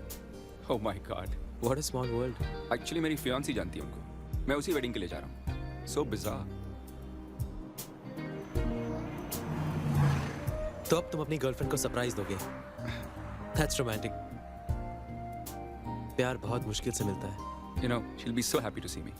Oh my God. What a small world. Actually मेरी fiancée जानती है उनको. मैं उसी वेडिंग के लिए जा रहा हूँ. So bizarre. तो अब तुम अपनी गर्लफ्रेंड को सरप्राइज दोगे. That's romantic. प्यार बहुत मुश्किल से मिलता है. You know, she'll be so happy to see me.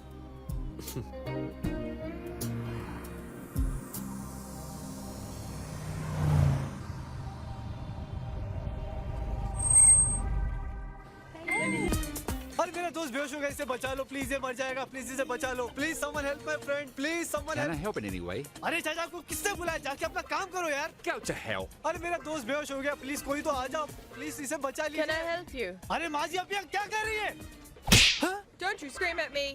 अरे मेरा दोस्त बेहोश हो गया, इसे बचा लो प्लीज, ये मर जाएगा, प्लीज इसे बचा लो, please someone help my friend, please someone Can I help. help in any way? अरे चाचा आपको किसने बुलाया, जाके अपना काम करो यार. Go to hell. अरे मेरा दोस्त बेहोश हो गया, प्लीज कोई तो आ जाओ, प्लीज इसे बचा लीजिए. Can I help you? अरे माँ जी आप यहाँ क्या कर रही है? Don't you scream at me.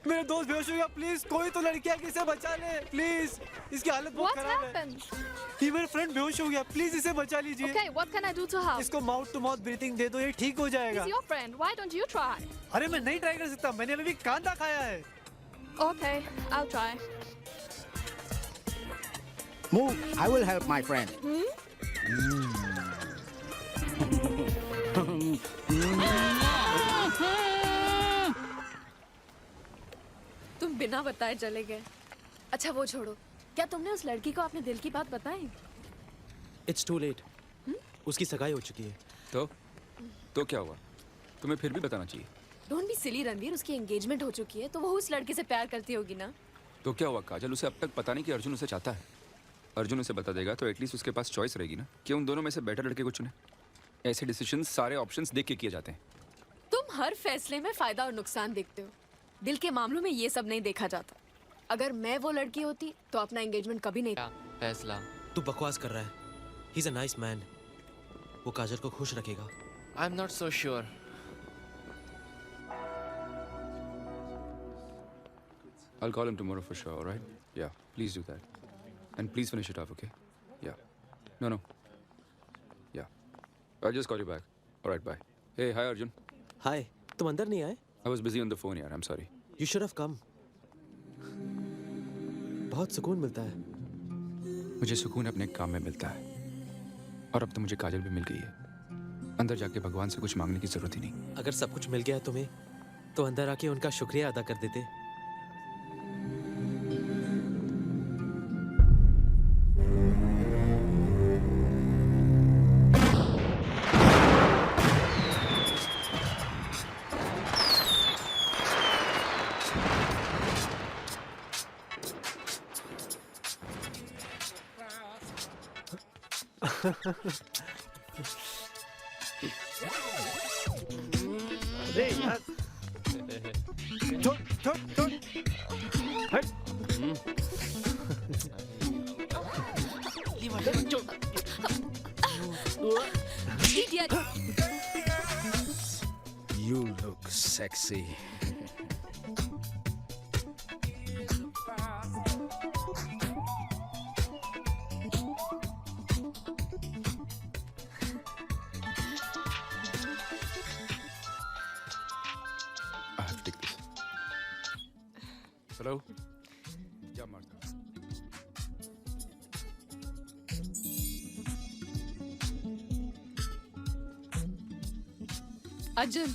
मेरा दोस्त बेहोश हो गया, प्लीज कोई तो लड़की आके इसे बचा ले, प्लीज इसकी हालत बहुत What खराब है. happened? ये मेरा फ्रेंड बेहोश हो गया, प्लीज इसे बचा लीजिए. Okay, what can I do to help? इसको माउथ टू माउथ ब्रीथिंग दे दो, ये ठीक हो जाएगा. He's your friend. Why don't you try? अरे मैं नहीं ट्राई कर सकता, मैंने अभी कांदा खाया है. Okay, I'll try. Move. I will help my friend. तुम बिना बताए चले गए. अच्छा वो छोड़ो, क्या तुमने उस लड़की को अपने दिल की बात बताई? It's too late. उसकी सगाई हो चुकी है. तो क्या हुआ? तुम्हें फिर भी बताना चाहिए. Don't be silly रणवीर, उसकी एंगेजमेंट हो चुकी है तो वो उस लड़के से प्यार करती होगी ना. तो क्या हुआ काजल, उसे अब तक पता नहीं कि अर्जुन उसे चाहता है. अर्जुन उसे बता देगा तो एटलीस्ट उसके पास चॉइस रहेगी ना कि उन दोनों में से बेटर लड़के को चुने. ऐसे डिसीजन सारे ऑप्शंस देख के किए जाते हैं. तुम हर फैसले में फायदा और नुकसान देखते हो, दिल के मामलों में ये सब नहीं देखा जाता. अगर मैं वो लड़की होती तो अपना एंगेजमेंट कभी नहीं. फैसला. तू बकवास कर रहा है. He's a nice man. वो काजल को खुश रखेगा. I'm not so sure. I'll call him tomorrow for sure, all right? Yeah, please do that. And please finish it off, okay? Yeah. No. Yeah. I'll just call you back. All right, bye. Hey, hi Arjun. Hi. तुम अंदर नहीं आए? I was busy on the phone, yaar. I'm sorry. You should have come. बहुत सुकून मिलता है. मुझे सुकून अपने काम में मिलता है. और अब तो मुझे काजल भी मिल गई है. अंदर जाके भगवान से कुछ मांगने की जरूरत ही नहीं. अगर सब कुछ मिल गया है तुम्हें, तो अंदर आके उनका शुक्रिया अदा कर देते. अरे यार, छोड़. हट. Idiot. You look sexy. I have to take this. Hello? Yeah, Martha. Arjun,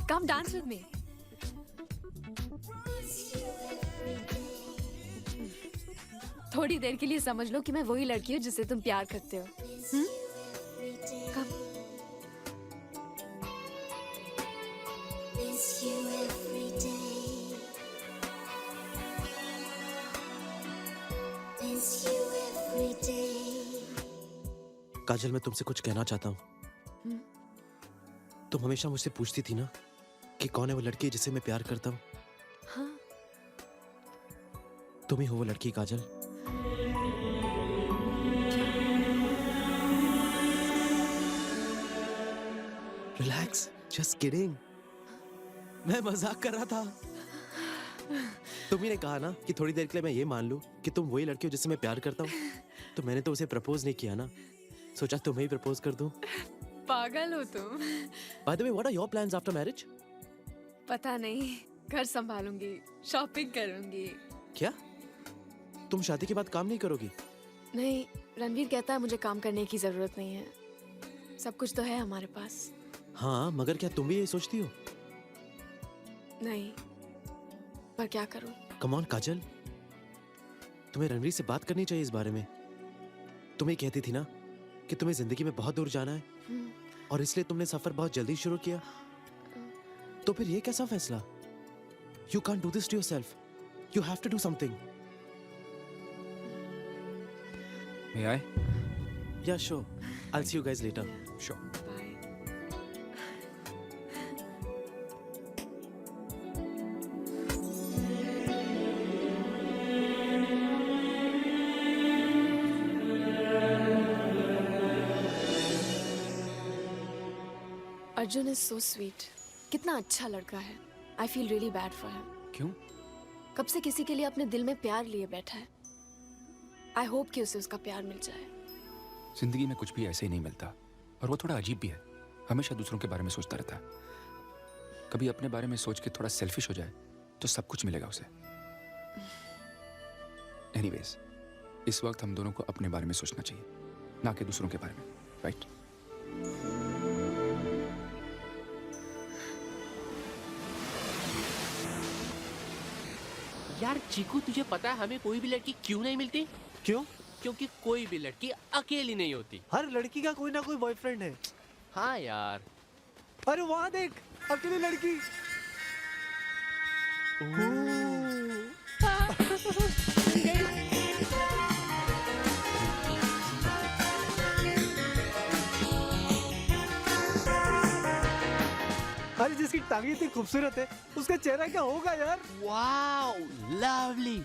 come dance with me. थोड़ी देर के लिए समझ लो कि मैं वही लड़की हूँ जिससे तुम प्यार करते हो. Come. काजल, मैं तुमसे कुछ कहना चाहता हूँ. तुम हमेशा मुझसे पूछती थी ना कि कौन है वो लड़की जिसे मैं प्यार करता हूँ. हाँ. तुम ही हो वो लड़की काजल. Relax, just kidding. मैं मजाक कर रहा था. तुम ही ने कहा ना कि थोड़ी देर के लिए मैं ये मान लूं कि तुम वही लड़की हो जिससे मैं प्यार करता हूँ. तो मैंने तो उसे प्रपोज नहीं किया ना, सोचा तुम्हें ही प्रपोज कर दूं. पागल हो तुम. By the way, what are your plans after marriage? पता नहीं. घर संभालूंगी, शॉपिंग करूंगी। क्या तुम शादी के बाद काम नहीं करोगी? नहीं, रणवीर कहता है मुझे काम करने की जरूरत नहीं है, सब कुछ तो है हमारे पास। हाँ, मगर क्या तुम भी यही सोचती हो? नहीं, पर क्या करूं? कम ऑन काजल, तुम्हें रणवीर से बात करनी चाहिए इस बारे में। तुम ही कहती थी ना कि तुम्हें जिंदगी में बहुत दूर जाना है और इसलिए तुमने सफर बहुत जल्दी शुरू किया। तो फिर ये कैसा फैसला? You can't do this to yourself. You have to do something. May I? Yeah, sure. I'll see you guys later. Sure. Arjun is so sweet. कितना अच्छा लड़का है। I feel really bad for him. क्यों? कब से किसी के लिए अपने दिल में प्यार लिए बैठा है। आई होप कि उसे उसका प्यार मिल जाए। जिंदगी में कुछ भी ऐसे ही नहीं मिलता और वो थोड़ा अजीब भी है। हमेशा दूसरों के बारे में सोचता रहता है। कभी अपने बारे में सोच के थोड़ा सेल्फिश हो जाए तो सब कुछ मिलेगा उसे। एनीवेज, इस वक्त हम दोनों को अपने बारे में सोचना चाहिए, ना कि दूसरों के बारे में, राइट? यार चीकू, तुझे पता है हमें कोई भी लड़की क्यों नहीं मिलती? क्यों? क्योंकि कोई भी लड़की अकेली नहीं होती। हर लड़की का कोई ना कोई बॉयफ्रेंड है। हाँ यार। अरे वहाँ देख, अकेली लड़की। अरे जिसकी टांगे इतनी खूबसूरत है, उसका चेहरा क्या होगा यार? Wow, lovely.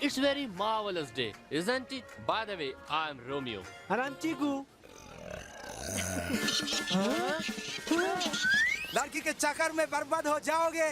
It's very marvelous day, isn't it? By the way, I'm Romeo. And I'm Chiku. लड़की के चक्कर में बर्बाद हो जाओगे।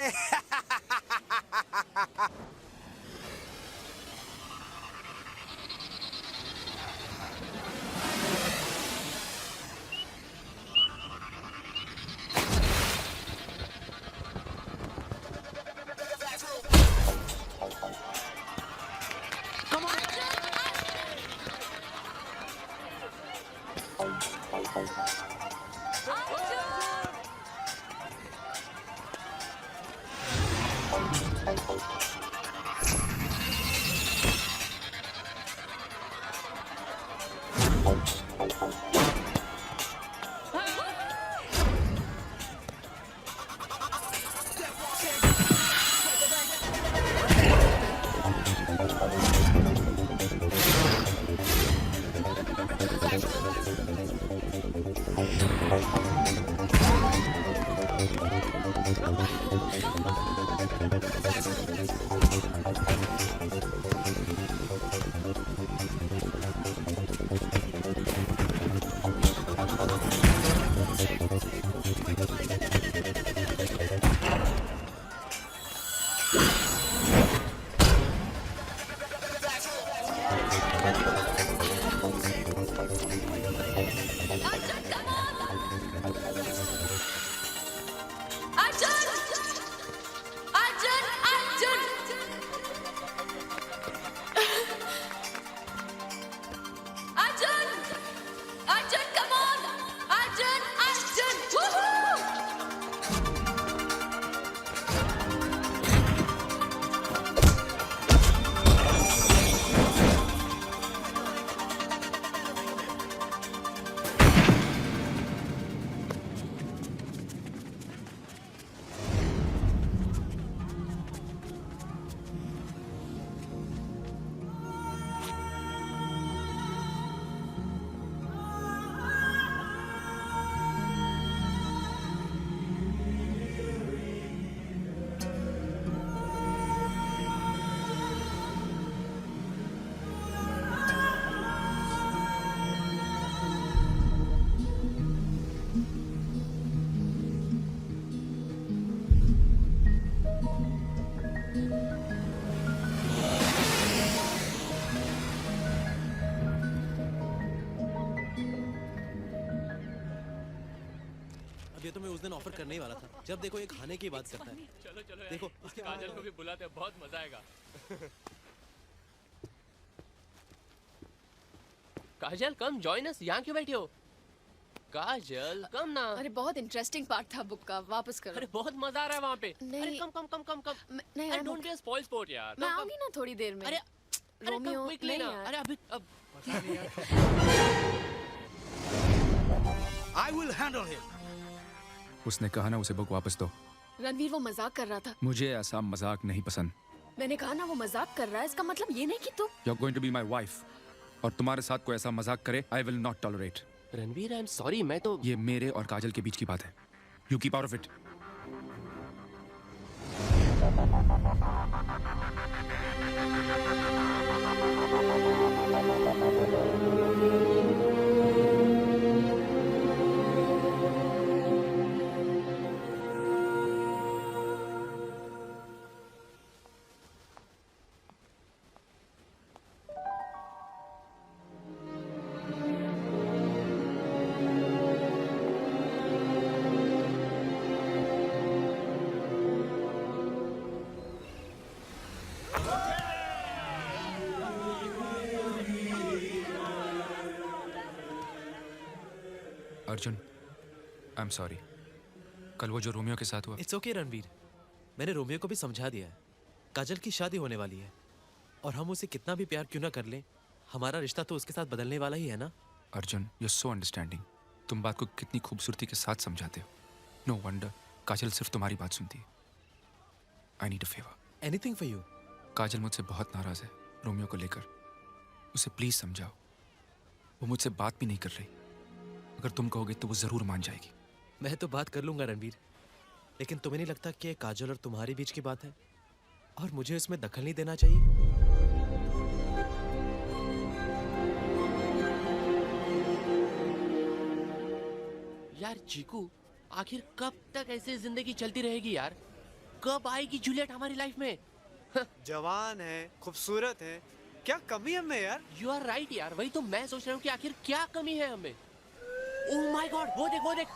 उस दिन ऑफर करने ही वाला था, जब देखो ये खाने की बात करता है। चलो चलो देखो, इसके काजल को भी बुलाते हैं, बहुत मजा आएगा। काजल कम जॉइन अस, यहाँ क्यों बैठी हो? काजल कम ना। अरे बहुत इंटरेस्टिंग पार्ट था बुक का, वापस करो। अरे बहुत मजा आ रहा है वहाँ पे। नहीं। अरे कम कम कम कम कम। नहीं अरे don't be a spoil sport यार। मैं आऊंगी ना थोड़ी देर में। अरे रोमियो क्विकली ना। अरे अभी अब I will handle him. उसने कहा ना उसे बुक वापस दो। रणवीर वो मजाक कर रहा था। मुझे ऐसा मजाक नहीं पसंद। मैंने कहा ना वो मजाक कर रहा है, इसका मतलब ये नहीं कि तुम। You're going to be my wife. और तुम्हारे साथ कोई ऐसा मजाक करे, I will not tolerate. Ranveer I am sorry, मैं तो ये मेरे और काजल के बीच की बात है। You keep out of it. Arjun, I am sorry. कल वो जो रोमियो के साथ हुआ। इट्स ओके रणवीर, मैंने रोमियो को भी समझा दिया है। काजल की शादी होने वाली है और हम उसे कितना भी प्यार क्यों ना कर लें, हमारा रिश्ता तो उसके साथ बदलने वाला ही है ना। Arjun, you so understanding. तुम बात को कितनी खूबसूरती के साथ समझाते हो। नो वंडर काजल सिर्फ तुम्हारी बात सुनती है। I need a favour. Anything for you. Kajal मुझसे बहुत नाराज है रोमियो को लेकर। उसे प्लीज समझाओ। वो मुझसे बात भी नहीं कर रही। अगर तुम कहोगे तो वो जरूर मान जाएगी। मैं तो बात कर लूंगा रणवीर, लेकिन तुम्हें नहीं लगता कि काजल और तुम्हारे बीच की बात है और मुझे इसमें दखल नहीं देना चाहिए? यार चीकू, आखिर कब तक ऐसे जिंदगी चलती रहेगी यार? कब आएगी जूलियट हमारी लाइफ में? जवान है, खूबसूरत है, क्या कमी है हमें यार? यू आर राइट यार, वही तो मैं सोच रहा हूँ कि आखिर क्या कमी है हमें। ओह माय गॉड, वो देख वो देख।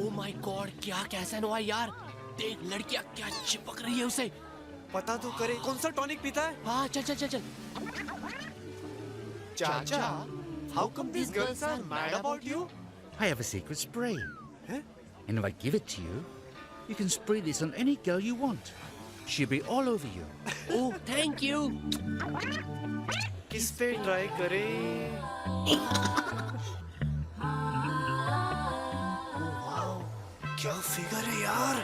ओह माय गॉड, क्या कैसन हुआ यार? देख लड़कियां क्या चिपक रही है उसे। पता तो करे कौन सा टॉनिक पीता है? हाँ चल चल चल चल। चाचा, how come these girls are mad about you? I have a secret spray. And if I give it to you, you can spray this on any girl you want. She'll be all over you. Oh, thank you. किस पे try करें? क्या figure है यार?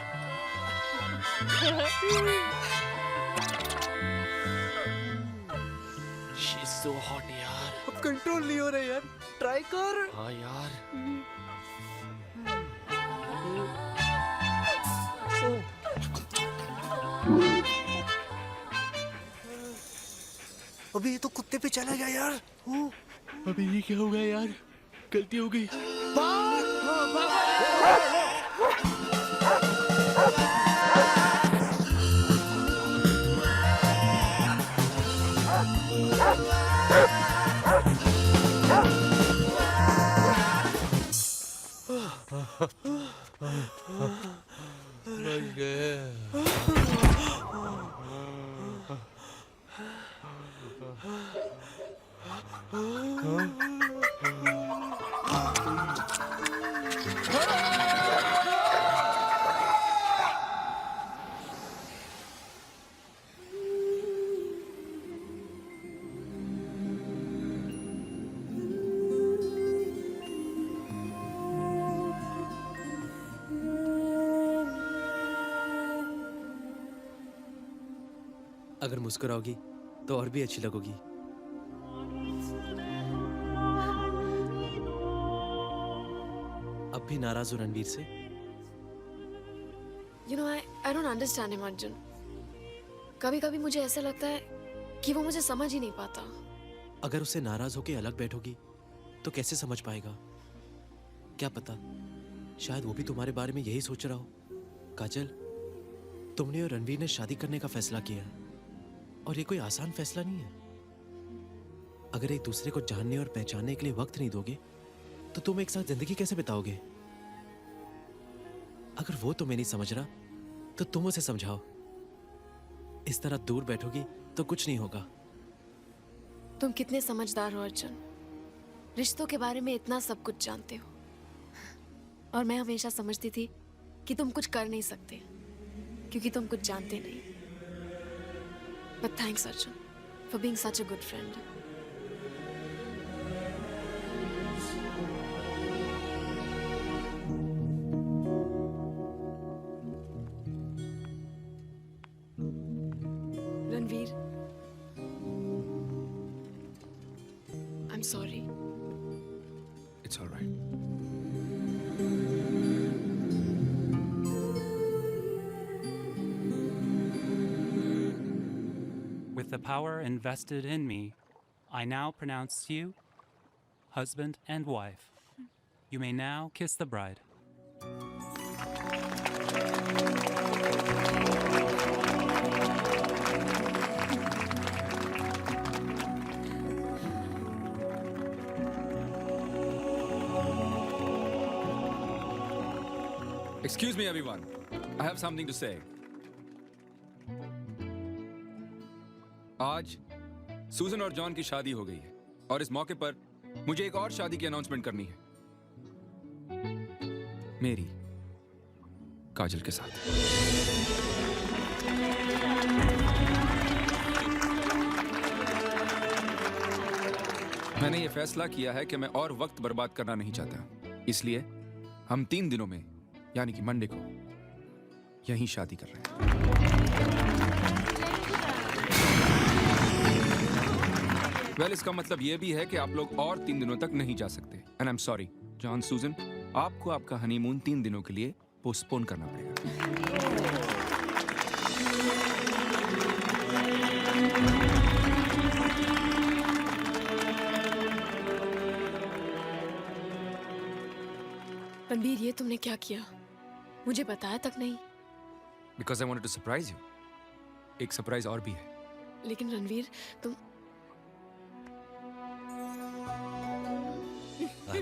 She's so hot यार। अब control नहीं हो रहा यार, ट्राई कर। हाँ यार। अभी ये तो कुत्ते पे चला गया यार। अभी ये क्या हो गया यार? गलती हो गई। बच गए। अगर मुस्कुराओगी तो और भी अच्छी लगोगी। अब भी नाराज हो रणवीर से? You know, I don't understand him, Arjun. कभी-कभी मुझे ऐसा लगता है कि वो मुझे समझ ही नहीं पाता। अगर उससे नाराज होके अलग बैठोगी तो कैसे समझ पाएगा? क्या पता, शायद वो भी तुम्हारे बारे में यही सोच रहा हो। काजल, तुमने और रणवीर ने शादी करने का फैसला किया है और ये कोई आसान फैसला नहीं है। अगर एक दूसरे को जानने और पहचानने के लिए वक्त नहीं दोगे तो तुम एक साथ जिंदगी कैसे बिताओगे? अगर वो तुम्हें नहीं समझ रहा तो तुम उसे समझाओ। इस तरह दूर बैठोगी तो कुछ नहीं होगा। तुम कितने समझदार हो अर्जुन, रिश्तों के बारे में इतना सब कुछ जानते हो। और मैं हमेशा समझती थी कि तुम कुछ कर नहीं सकते क्योंकि तुम कुछ जानते नहीं। But thanks Arjun for being such a good friend. Ranveer, I'm sorry. It's all right. With the power invested in me, I now pronounce you husband and wife. You may now kiss the bride. Excuse me, everyone. I have something to say. आज सूजन और John की शादी हो गई है और इस मौके पर मुझे एक और शादी की अनाउंसमेंट करनी है, मेरी काजल के साथ। मैंने ये फैसला किया है कि मैं और वक्त बर्बाद करना नहीं चाहता, इसलिए हम 3 दिनों में यानी कि मंडे को यहीं शादी कर रहे हैं। वेल, इसका मतलब ये भी है कि आप लोग और 3 दिनों तक नहीं जा सकते। And I am sorry John, सूजन, आपको आपका हनीमून 3 दिनों के लिए पोस्टपोन करना पड़ेगा। रणवीर, ये तुमने क्या किया? मुझे बताया तक नहीं। Because I wanted to surprise you. एक सरप्राइज और भी है। लेकिन रणवीर, तुम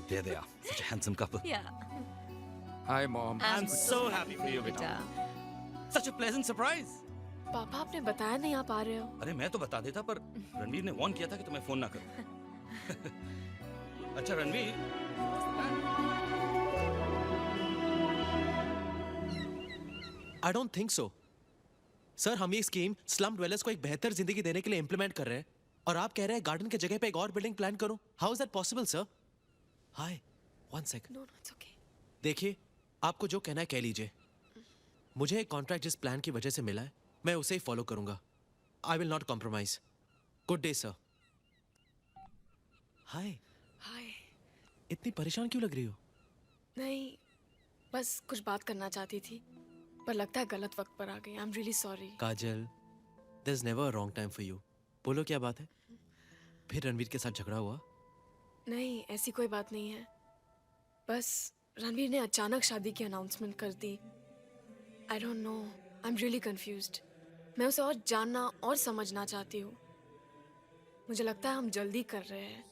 There they are. Such a handsome couple. Yeah. Hi, Mom. I'm so happy for you, beta. Such a pleasant surprise. पापा, आपने बताया नहीं आप आ रहे हो। अरे मैं तो बता देता, पर रणवीर ने वार्न किया था कि तुम्हें फोन ना करो। अच्छा Ranveer, I don't think so. Sir, हम ये स्कीम स्लम ड्वेलर्स को एक बेहतर जिंदगी देने के लिए इंप्लीमेंट कर रहे हैं और आप कह रहे हैं गार्डन की जगह पे एक और बिल्डिंग प्लान करो। How is that possible sir? Hi, 1 second. No, it's okay. देखिए, आपको जो कहना है कह लीजिए। मुझे एक कॉन्ट्रैक्ट जिस प्लान की वजह से मिला है मैं उसे ही फॉलो करूंगा। I will not compromise. Good day sir. Hi. Hi. इतनी परेशान क्यों लग रही हो? नहीं, बस कुछ बात करना चाहती थी, पर लगता है गलत वक्त पर आ गई। I am really sorry. Kajal, there is never a wrong time for you. बोलो क्या बात है? फिर रणवीर के साथ झगड़ा हुआ? नहीं, ऐसी कोई बात नहीं है। बस रणवीर ने अचानक शादी की अनाउंसमेंट कर दी। I don't know, I am really confused. मैं उसे और जानना और समझना चाहती हूँ। मुझे लगता है हम जल्दी कर रहे हैं,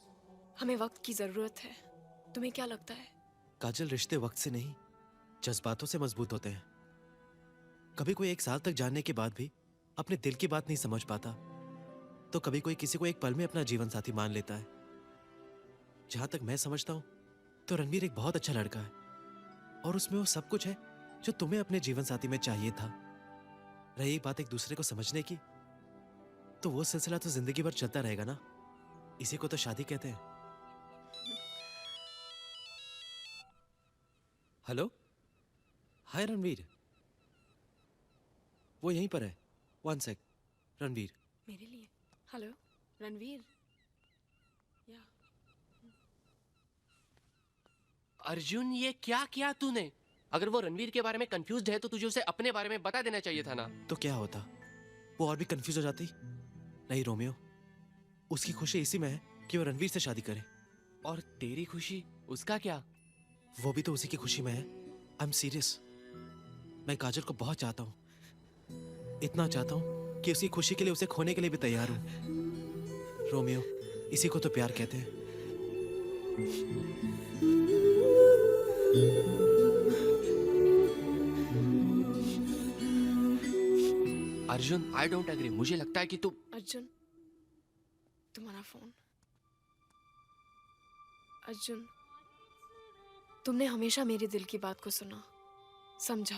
हमें वक्त की ज़रूरत है। तुम्हें क्या लगता है? काजल, रिश्ते वक्त से नहीं जज्बातों से मजबूत होते हैं। कभी कोई 1 साल तक जानने के बाद भी अपने दिल की बात नहीं समझ पाता, तो कभी कोई किसी को एक पल में अपना जीवन साथी मान लेता है। जहां तक मैं समझता हूं तो रणवीर एक बहुत अच्छा लड़का है और उसमें वो सब कुछ है जो तुम्हें अपने जीवन साथी में चाहिए था। रही बात एक दूसरे को समझने की, तो वो सिलसिला तो जिंदगी भर चलता रहेगा ना। इसी को तो शादी कहते हैं। हेलो, हाय रणवीर। वो यहीं पर है। 1 सेक। रणवीर। मेरे लिए। हेलो रणवीर। या अर्जुन, ये क्या किया तूने? अगर वो रणवीर के बारे में कंफ्यूज्ड है तो तुझे उसे अपने बारे में बता देना चाहिए था ना। तो क्या होता, वो और भी कंफ्यूज हो जाती? नहीं रोमियो, उसकी खुशी इसी में है कि वो रणवीर से शादी करे। और तेरी खुशी, उसका क्या? वो भी तो उसी की खुशी में है। I am serious. मैं काजल को बहुत चाहता हूँ, इतना चाहता हूँ कि उसकी खुशी के लिए उसे खोने के लिए भी तैयार हूँ। रोमियो, इसी को तो प्यार कहते हैं। Arjun, I don't agree. मुझे लगता है कि तू अर्जुन, तुम्हारा फोन। अर्जुन, तुमने हमेशा मेरे दिल की बात को सुना, समझा।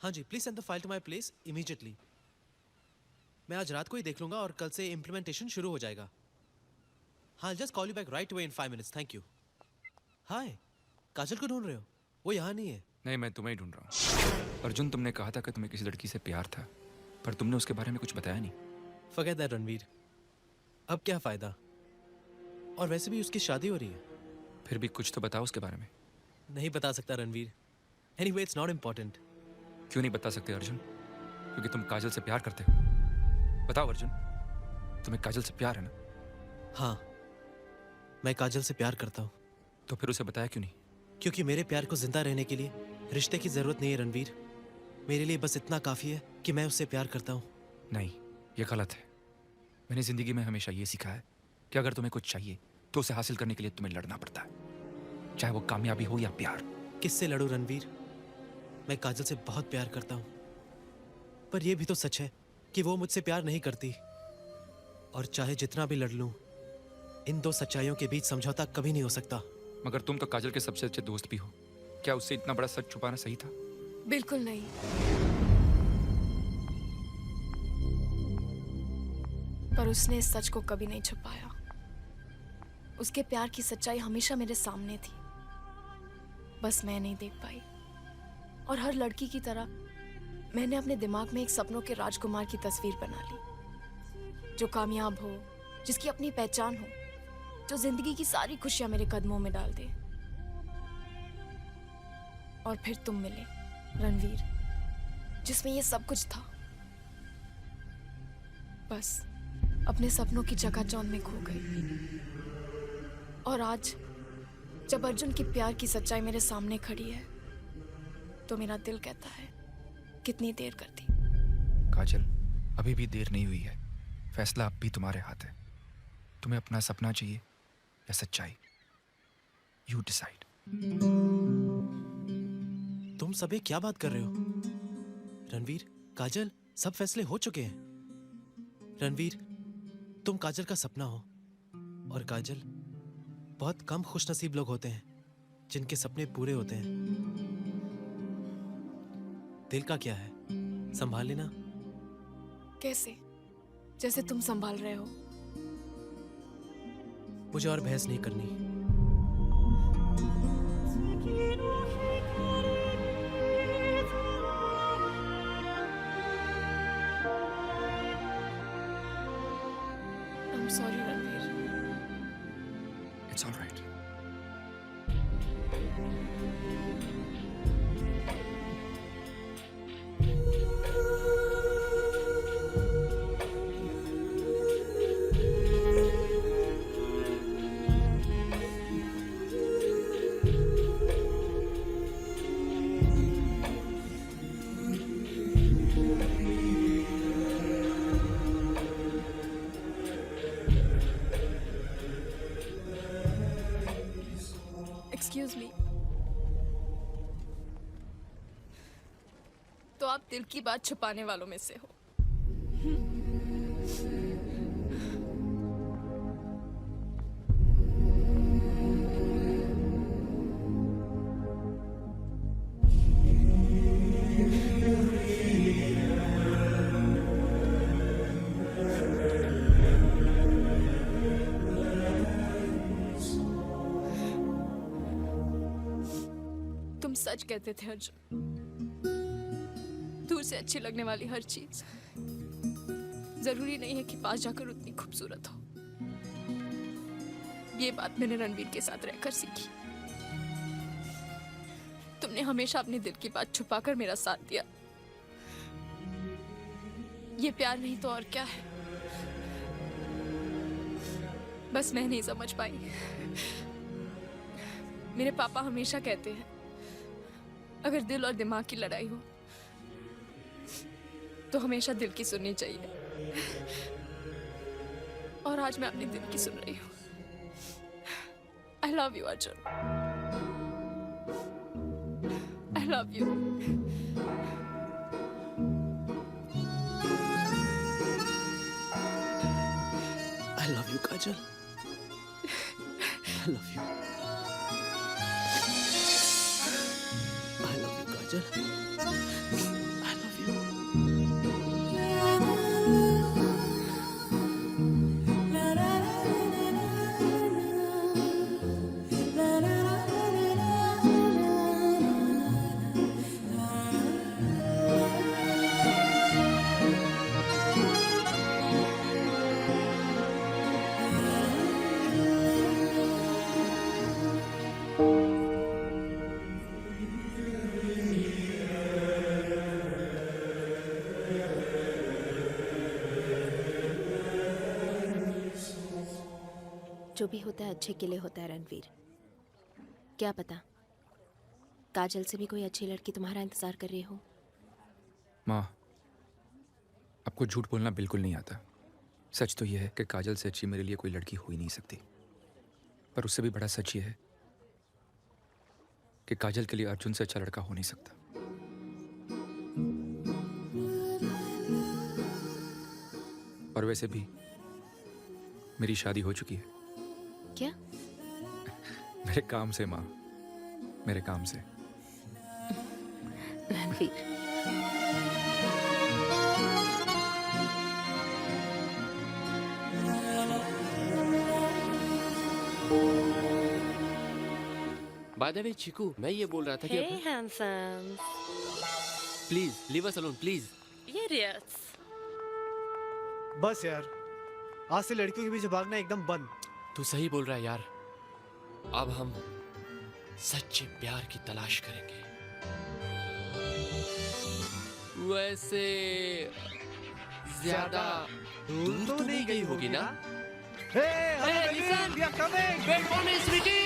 हाँ जी, please send the file to my place immediately. मैं आज रात को ही देख लूंगा और कल से इम्प्लीमेंटेशन शुरू हो जाएगा। हाँ, just call you back right away in 5 minutes। Thank you. Hi, Kajal को ढूंढ रहे हो? वो यहाँ नहीं है। नहीं, मैं तुम्हें ही ढूंढ रहा हूँ। अर्जुन, तुमने कहा था कि तुम्हें किसी लड़की से प्यार था, पर तुमने उसके बारे में कुछ बताया नहीं। फॉरगेट दैट रणवीर, अब क्या फायदा? और वैसे भी उसकी शादी हो रही है। फिर भी कुछ तो बताओ उसके बारे में। नहीं बता सकता Ranveer. Anyway, it's not important. क्यों नहीं बता सकते अर्जुन? क्योंकि तुम काजल से प्यार करते हो। बताओ अर्जुन, तुम्हें काजल से प्यार है ना? हाँ, मैं काजल से प्यार करता हूँ। तो फिर उसे बताया क्यों नहीं? क्योंकि मेरे प्यार को जिंदा रहने के लिए रिश्ते की जरूरत नहीं है रणवीर। मेरे लिए बस इतना काफी है कि मैं उससे प्यार करता हूँ। नहीं, ये गलत है। मैंने जिंदगी में हमेशा ये सीखा है कि अगर तुम्हें कुछ चाहिए तो उसे हासिल करने के लिए तुम्हें लड़ना पड़ता है, चाहे वो कामयाबी हो या प्यार। किससे लड़ूं रणवीर? मैं काजल से बहुत प्यार करता हूँ, पर यह भी तो सच है कि वो मुझसे प्यार नहीं करती। और चाहे जितना भी लड़ लूं, इन दो सच्चाइयों के बीच समझौता कभी नहीं हो सकता। मगर तुम तो काजल के सबसे अच्छे दोस्त भी हो। क्या उससे इतना बड़ा सच छुपाना सही था? बिल्कुल नहीं। पर उसने इस सच को कभी नहीं छुपाया। उसके प्यार की सच्चाई हमेशा मेरे सामने थी, बस मैं नहीं देख पाई। और हर लड़की की तरह मैंने अपने दिमाग में एक सपनों के राजकुमार की तस्वीर बना ली, जो कामयाब हो, जिसकी अपनी पहचान हो, जो जिंदगी की सारी खुशियां मेरे कदमों में डाल दे। और फिर तुम मिले रणवीर, जिसमें ये सब कुछ था। बस अपने सपनों की चकाचौंध में खो गई। और आज जब अर्जुन की प्यार की सच्चाई मेरे सामने खड़ी है, तो मेरा दिल कहता है, कितनी देर कर दी। काजल, अभी भी देर नहीं हुई है। फैसला अब भी तुम्हारे हाथ है। तुम्हें अपना सपना चाहिए या सच्चाई? You decide. तुम सभी क्या बात कर रहे हो? रणवीर, काजल, सब फैसले हो चुके हैं। रणवीर, तुम काजल का सपना हो, और काजल, बहुत कम खुशनसीब लोग होते हैं जिनके सपने पूरे होते हैं। दिल का क्या है, संभाल लेना। कैसे? जैसे तुम संभाल रहे हो। मुझे और बहस नहीं करनी। I'm sorry, Ranveer. It's all right. Excuse me। तो आप दिल की बात छुपाने वालों में से हो। तुम सच कहते थे अर्जुन। दूर से अच्छी लगने वाली हर चीज जरूरी नहीं है कि पास जाकर उतनी खूबसूरत हो। ये बात मैंने रणवीर के साथ रहकर सीखी। तुमने हमेशा अपने दिल की बात छुपाकर मेरा साथ दिया। ये प्यार नहीं तो और क्या है? बस मैं नहीं समझ पाई। मेरे पापा हमेशा कहते हैं, अगर दिल और दिमाग की लड़ाई हो तो हमेशा दिल की सुननी चाहिए। और आज मैं अपने दिल की सुन रही हूँ। I love you Arjun, I love you. I love you, Kajal. I love you. I love you, Kajal. I love you. जो भी होता है अच्छे के लिए होता है रणवीर। क्या पता काजल से भी कोई अच्छी लड़की तुम्हारा इंतजार कर रही हो। माँ, आपको झूठ बोलना बिल्कुल नहीं आता। सच तो यह है कि काजल से अच्छी मेरे लिए कोई लड़की हो ही नहीं सकती। पर उससे भी बड़ा सच ये है कि काजल के लिए अर्जुन से अच्छा लड़का हो नहीं सकता। और वैसे भी मेरी शादी हो चुकी है। क्या? मेरे काम से माँ, मेरे काम से। Ranveer, by the way Chiku, मैं ये बोल रहा था कि Hey, handsome. Please leave us alone please. Idiots. बस यार, आज से लड़कियों के पीछे भागना एकदम बंद। तू सही बोल रहा है यार। अब हम सच्चे प्यार की तलाश करेंगे। वैसे ज्यादा दूर तो नहीं गई होगी ना? Hey, listen! we are coming. Wait for me, sweetie!